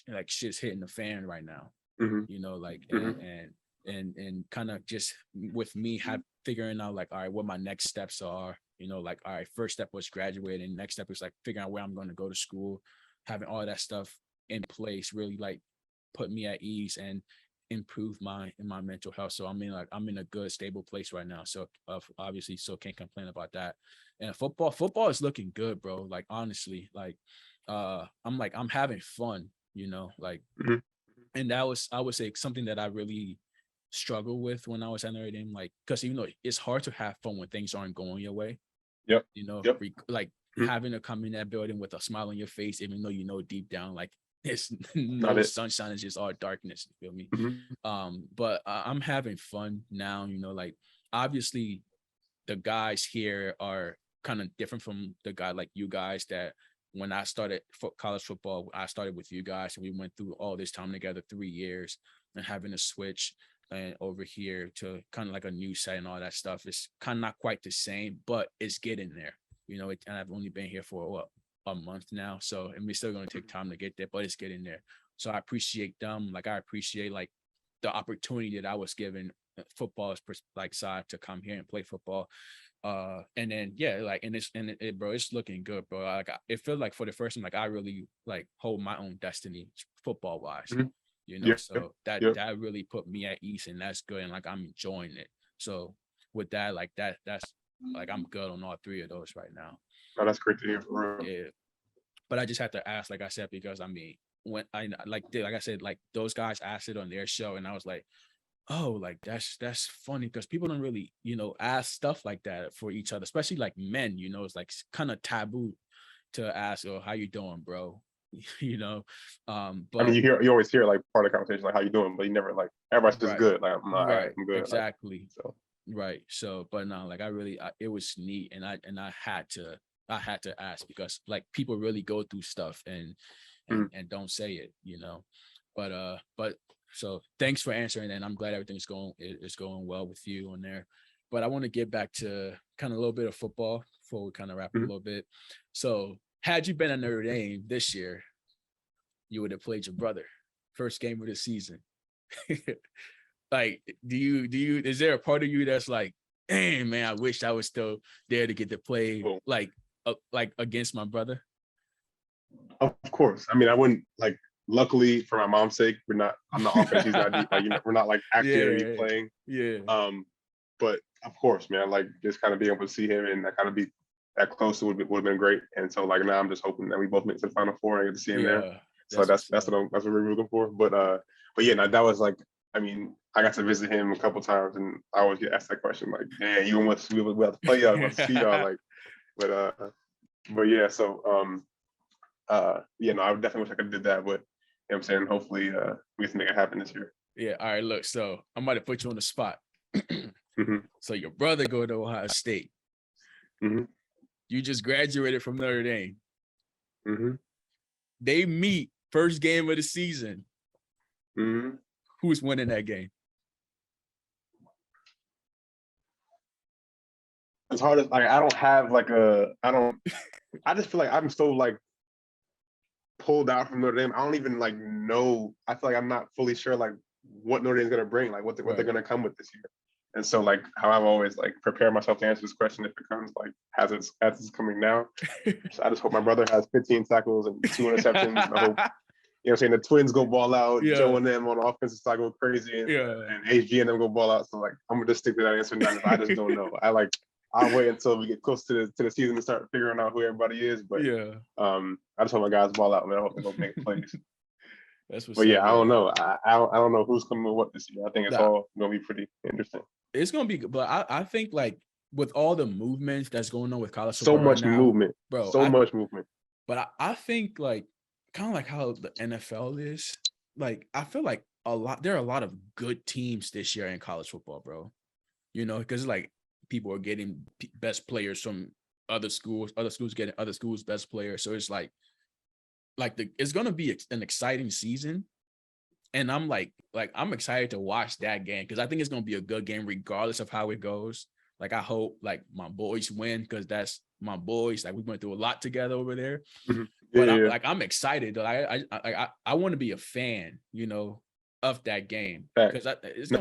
like shit's hitting the fan right now, you know, like and kind of just with me figuring out like, all right, what my next steps are, you know, like, all right, first step was graduating, next step is like figuring out where I'm going to go to school, having all that stuff in place really like put me at ease and improve my mental health. So I mean, like I'm in a good stable place right now, so obviously so can't complain about that. And football is looking good, bro. Like honestly, like I'm having fun, you know, like and that was, I would say, something that I really struggled with when I was at Notre Dame, like because you know it's hard to have fun when things aren't going your way. You know, like having to come in that building with a smile on your face, even though you know deep down like it's no sunshine, it's just all darkness. You feel me? But I'm having fun now. You know, like obviously the guys here are kind of different from the guy like you guys that when I started college football, I started with you guys and we went through all this time together, 3 years, and having to switch and over here to kind of like a new site and all that stuff is kind of not quite the same, but it's getting there. You know, and I've only been here for a month now, so and we're still going to take time to get there, but it's getting there. So I appreciate them. Like I appreciate like the opportunity that I was given, football's like side to come here and play football. And then like bro, it's looking good, bro. Like it feels like for the first time, like I really like hold my own destiny football wise. You know, so that really put me at ease, and that's good, and like I'm enjoying it. So with that, like that's like I'm good on all 3 of those right now. Oh, that's great to hear, for real. Yeah, but I just have to ask, like I said, because I mean, when I like I said, like those guys asked it on their show, and I was like, oh, like that's funny, because people don't really, you know, ask stuff like that for each other, especially like men. You know, it's like kind of taboo to ask, "Oh, how you doing, bro?" You know, but I mean, you always hear like part of the conversation like how you doing, but you never like everybody's just good. Like I'm not, I'm good. Exactly. Like, so right. So, but no, like it was neat, and I had to ask, because like people really go through stuff and don't say it, you know. But so thanks for answering, and I'm glad everything's going well with you on there. But I want to get back to kind of a little bit of football before we kind of wrap up a little bit. So had you been at Notre Dame this year, you would have played your brother first game of the season. Like, do you is there a part of you that's like, dang man, I wish I was still there to get to play like against my brother? Of course. I mean, I wouldn't like. Luckily for my mom's sake, I'm not offense. He's not deep. Like, you know, we're not like actively playing. But of course, man, like just kind of being able to see him and kind of be that close would have been great. And so like now I'm just hoping that we both make it to the Final Four and get to see him there. So that's what we're looking for. But yeah, no, that was like, I mean, I got to visit him a couple times, and I always get asked that question, like, "Yeah, you want we have to play y'all, I want to see y'all." Like, but yeah, so yeah, no, I definitely wish I could have did that, but what I'm saying? Hopefully we can make it happen this year. Yeah. All right. Look, so I'm about to put you on the spot. Mm-hmm. So your brother go to Ohio State. Mm-hmm. You just graduated from Notre Dame. Mm-hmm. They meet first game of the season. Mm-hmm. Who's winning that game? As hard as like I don't have like I just feel like I'm so like pulled out from Notre Dame. I don't even like know. I feel like I'm not fully sure like what Notre Dame's gonna bring, like what they're gonna come with this year. And so like how I've always like prepared myself to answer this question if it comes like as it's coming now. So I just hope my brother has 15 tackles and 2 interceptions. I hope, you know what I'm saying, the twins go ball out, Yeah. Joe and them on the offensive side go crazy, and HG and them go ball out. So like I'm gonna just stick to that answer now. I just don't know. I'll wait until we get close to the season to start figuring out who everybody is. But I just hope my guys ball out, man. I hope they go make plays. That's what's but yeah, up, I don't know. I don't know who's coming with what this year. I think it's all gonna be pretty interesting. It's gonna be good, but I think like with all the movements that's going on with college so football much right now, movement, bro. Much movement. But I think like kind of like how the NFL is. Like I feel like there are a lot of good teams this year in college football, bro. You know, because like people are getting best players from other schools getting other schools' best players. So it's like it's gonna be an exciting season. And I'm I'm excited to watch that game because I think it's gonna be a good game regardless of how it goes. Like I hope like my boys win because that's my boys. Like we went through a lot together over there. Mm-hmm. But I'm excited. I want to be a fan, you know, of that game because it's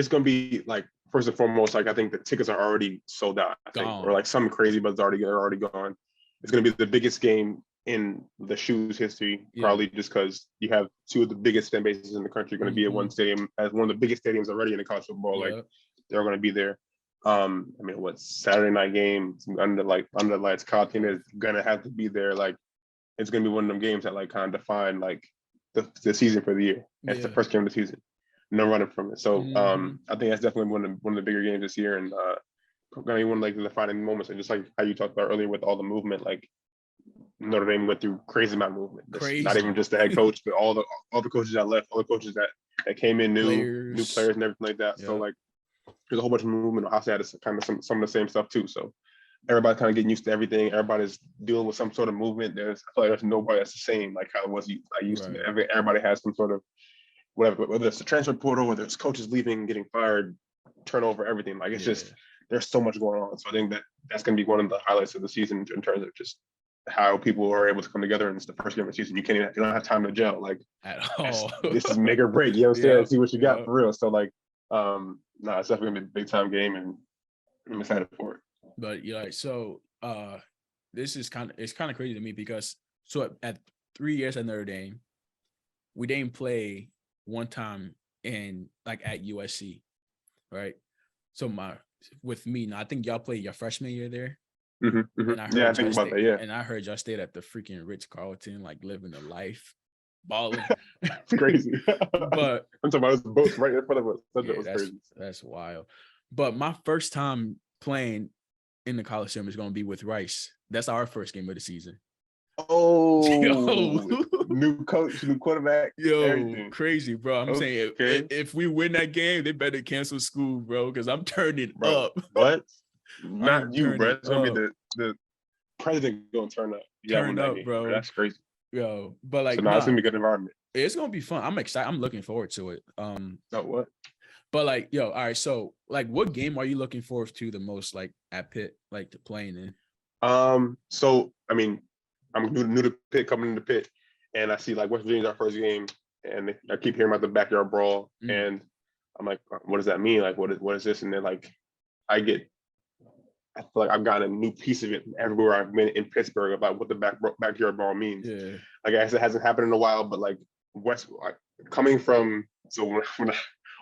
gonna be like first and foremost. Like I think the tickets are already sold out. I think, or like something crazy, but they're already gone. It's gonna be the biggest game in the shoes history, probably just because you have 2 of the biggest fan bases in the country going to be at one stadium, as one of the biggest stadiums already in the college football. Like they're going to be there. I mean, Saturday night game under the lights, college team is going to have to be there. Like it's going to be one of them games that like kind of define like the season for the year. It's the first game of the season. No running from it. So I think that's definitely one of the bigger games this year, and going to be one of like the defining moments. And just like how you talked about earlier with all the movement, like Notre Dame went through crazy amount of movement. Not even just the head coach, but all the coaches that left, all the coaches that came in, new players and everything like that. So like there's a whole bunch of movement. Ohio State had kind of some of the same stuff too. So everybody kind of getting used to everything. Everybody's dealing with some sort of movement. I feel like there's nobody that's the same like how it was I used to. Everybody has some sort of whatever, whether it's the transfer portal, whether it's coaches leaving, getting fired, turnover, everything. Like it's just there's so much going on. So I think that's going to be one of the highlights of the season in terms of just how people are able to come together, and it's the first game of the season. You don't have time to gel like at all. This is make or break. You know what I'm saying? See what you got for real. So like, it's definitely gonna be a big time game, and I'm excited for it. But so this is kind of crazy to me because at 3 years at Notre Dame, we didn't play one time in like at USC, right? So with me now, I think y'all played your freshman year there. Mm-hmm, mm-hmm. And I think about that. Yeah, and I heard y'all stayed at the freaking Ritz-Carlton, like living the life, balling. It's crazy. But I'm talking about the boats right in front of us. That's crazy. That's wild. But my first time playing in the Coliseum is going to be with Rice. That's our first game of the season. Oh, new coach, new quarterback. Everything. Crazy, bro. I'm saying if we win that game, they better cancel school, bro, because I'm turning up. What? Not you, bro. It's gonna be the president gonna turn up. Turn up, game, bro. That's crazy. But like, so it's gonna be a good environment. It's gonna be fun. I'm excited. I'm looking forward to it. What? But like, all right. So like, what game are you looking forward to the most, like at Pitt, like to playing in? So I mean, I'm new to Pitt, coming into Pitt, and I see like West Virginia's our first game, and I keep hearing about the backyard brawl, and I'm like, what does that mean? Like, what is this? And then like, I feel like I've gotten a new piece of it everywhere I've been in Pittsburgh about what the backyard brawl means. Yeah. Like I guess it hasn't happened in a while, but like coming from, so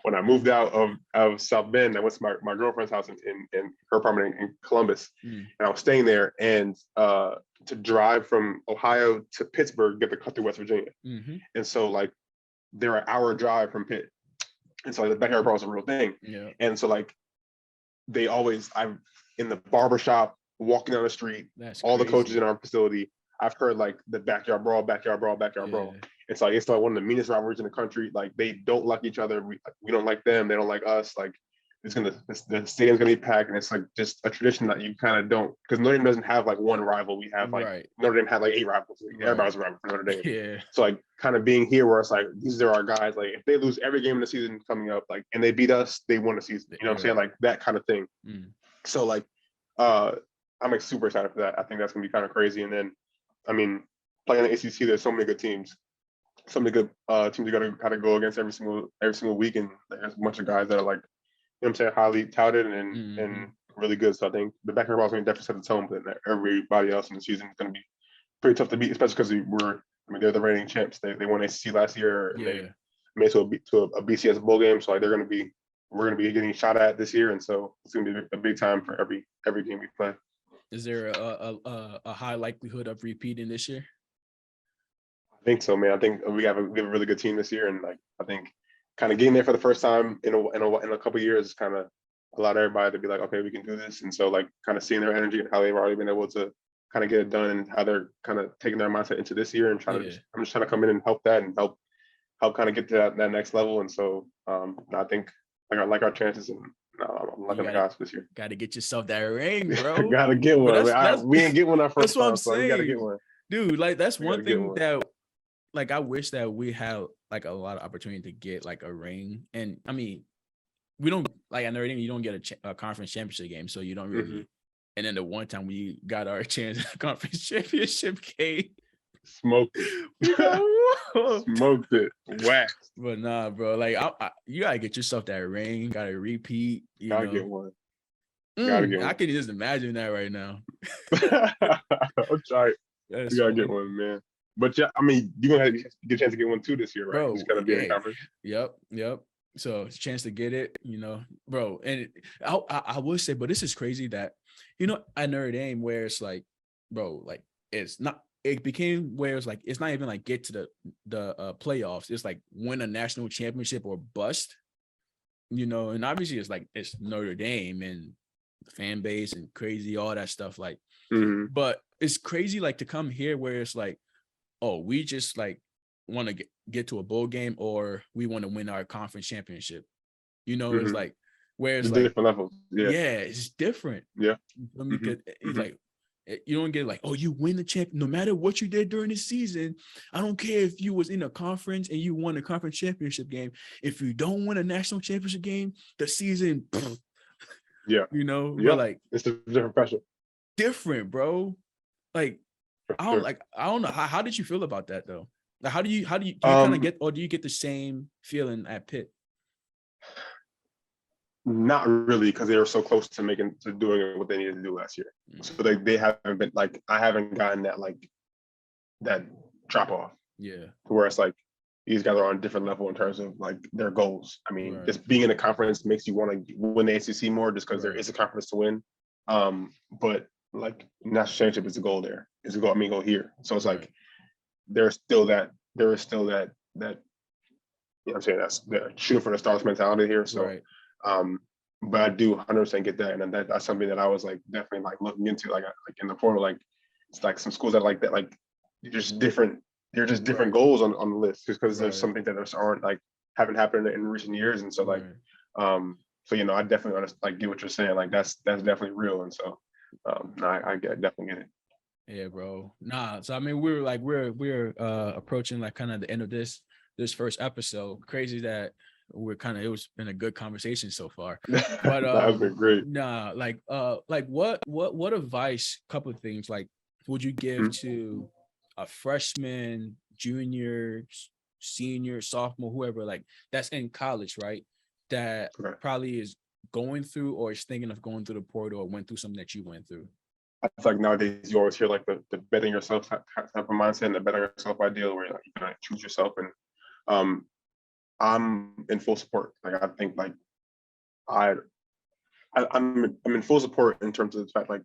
when I moved out of South Bend, I went to my girlfriend's house in her apartment in Columbus, and I was staying there, and to drive from Ohio to Pittsburgh, you have to cut through West Virginia. And so like they're an hour drive from Pitt. And so like, the backyard brawl is a real thing. Yeah. And so like I'm in the barbershop, walking down the street, all the coaches in our facility, I've heard like the backyard brawl. It's like one of the meanest rivalries in the country. Like they don't like each other. We don't like them. They don't like us. Like the stadium's gonna be packed, and it's like just a tradition that you kind of don't, because Notre Dame doesn't have like one rival. We have like Notre Dame had like 8 rivals. Everybody's a rival for Notre Dame. Yeah. So like kind of being here where it's like these are our guys. Like if they lose every game in the season coming up, like and they beat us, they won the season. You know what I'm saying? Like that kind of thing. So like I'm like super excited for that. I think that's gonna be kind of crazy. And then I mean, playing in the ACC, there's so many good teams. So many good teams you gotta go against every single week, and there's a bunch of guys that are like, you know what I'm saying, highly touted and really good. So I think the backyard brawl is going to definitely set the tone, but everybody else in the season is going to be pretty tough to beat, especially because they're the reigning champs. They won ACC last year. And they made it to a BCS bowl game. So like we're going to be getting shot at this year, and so it's going to be a big time for every game we play. Is there a high likelihood of repeating this year? I think so, man. I think we have a really good team this year, and like I think kind of getting there for the first time in a couple of years kind of allowed everybody to be like, okay, we can do this. And so like kind of seeing their energy and how they've already been able to kind of get it done, and how they're kind of taking their mindset into this year and I'm just trying to come in and help that and help kind of get to that next level. And so I think I like our chances, and I'm liking the guys this year. Got to get yourself that ring, bro. Got to get one. We didn't get one our first time, so we got to get one. Dude, like that's one thing that like I wish that we had like a lot of opportunity to get like a ring. And I mean, we don't like I know you don't get a conference championship game, so you don't really. And then the one time we got our chance at the conference championship game, smoked it, waxed. But nah, bro, like you gotta get yourself that ring. Gotta repeat. Gotta get one. I can just imagine that right now. I'm sorry. You gotta get one, man. But yeah, I mean, you're gonna get a chance to get one too this year, right? Bro, it's gotta be in the conference. Yep. So it's a chance to get it, bro. And I would say, but this is crazy that, at Notre Dame, where it's like, bro, like it's not. It became where it's like it's not even like get to the playoffs. It's like win a national championship or bust, And obviously, it's Notre Dame and the fan base and crazy all that stuff. Like, but it's crazy like to come here where it's like, oh, we just like want to get to a bowl game, or we want to win our conference championship. It's like where it's like different levels. Yeah, it's different. Yeah, it's like you don't get like, oh, you win the champ no matter what you did during the season. I don't care if you was in a conference and you won a conference championship game. If you don't win a national championship game, the season, like it's a different pressure. Different, bro. Like. I don't know. How did you feel about that though? Like, how do you kind of get, or do you get the same feeling at Pitt? Not really, because they were so close to doing what they needed to do last year. So they haven't been like, I haven't gotten that like that drop off. Yeah. Where it's like these guys are on a different level in terms of like their goals. I mean, just being in a conference makes you want to win the ACC more, just because there is a conference to win. But like national championship is the goal there. Is the goal. Go here. So it's like there is still that you know what I'm saying, that's the shooting for the stars mentality here. So but I do 100% get that, and that's something that I was like definitely like looking into, like in the portal, like it's like some schools that like that, like they're just different goals on the list, just because there's something that just aren't like haven't happened in recent years. And so like so I definitely like get what you're saying, like that's definitely real. And so I definitely get it. Yeah, bro. Nah, so I mean, we're approaching like kind of the end of this first episode. Crazy that it was been a good conversation so far. But that's been great. Nah, like what advice, couple of things, like would you give to a freshman, junior, senior, sophomore, whoever like that's in college, right? That probably is going through or is thinking of going through the portal or went through something that you went through? I feel like nowadays you always hear like the betting yourself type of mindset, and the betting yourself ideal, where like you kind of choose yourself. And I'm in full support. Like I think like I'm in full support in terms of the fact like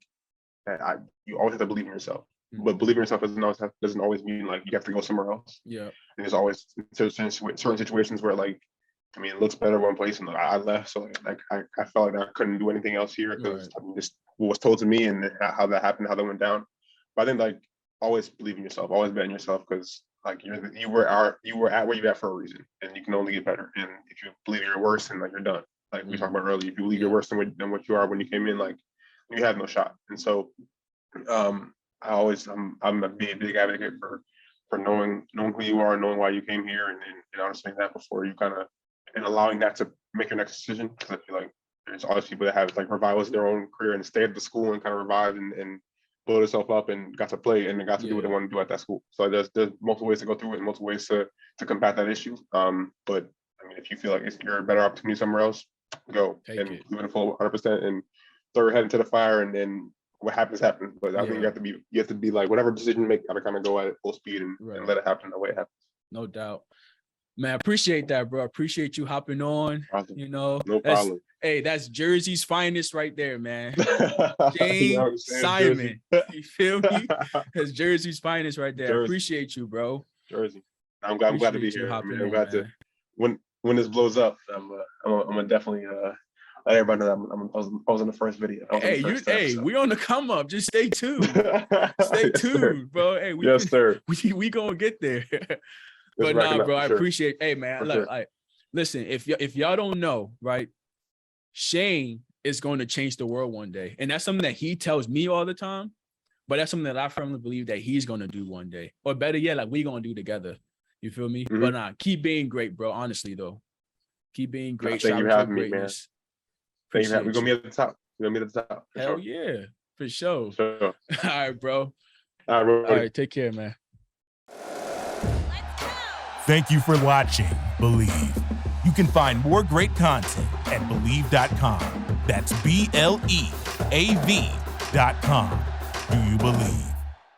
that you always have to believe in yourself. But believing in yourself doesn't always mean like you have to go somewhere else. Yeah. And there's always certain situations where like, I mean, it looks better one place, and I left. So like I felt like I couldn't do anything else here, because I mean, just what was told to me and how that happened, how that went down. But I think like always believe in yourself, always bet in yourself, because like you were at where you're at for a reason, and you can only get better. And if you believe you're worse, and like you're done. Like we talked about earlier, if you believe you're worse than what you are when you came in, like you have no shot. And so, I'm a big advocate for knowing who you are, knowing why you came here, and understanding that before you and allowing that to make your next decision. Because I feel like there's always people that have like revivals in their own career and stayed at the school and kind of revived and build itself up and got to play and got to do what they want to do at that school. So there's multiple ways to go through it and multiple ways to combat that issue. But I mean, if you feel like you're a better opportunity somewhere else, go and give it a full 100% and throw your head into the fire, and then what happens happens. But I think you have to be like, whatever decision you make, gotta kind of go at it full speed and let it happen the way it happens. No doubt. Man, I appreciate that, bro. I appreciate you hopping on. Awesome. No problem. Hey, that's Jersey's finest right there, man. Shayne Simon. You feel me? That's Jersey's finest right there. I appreciate you, bro. Jersey. I'm glad to be here. I'm glad to when this blows up, I'm gonna definitely let everybody know that I was in the first video. We on the come up. Just stay tuned. Stay tuned, bro. Hey, yes, sir. We gonna get there. But nah, bro, I appreciate. Hey, man, like, listen, if y'all don't know, right? Shayne is going to change the world one day, and that's something that he tells me all the time. But that's something that I firmly believe that he's going to do one day, or better yet, like we gonna do together. You feel me? Mm-hmm. But nah, keep being great, bro. Honestly, though, keep being great. Thank you for having me, man. Thank you. We're gonna be at the top. Hell yeah, for sure. All right, bro. All right, take care, man. Thank you for watching Believe. You can find more great content at Believe.com. That's BLEAV.com. Do you believe?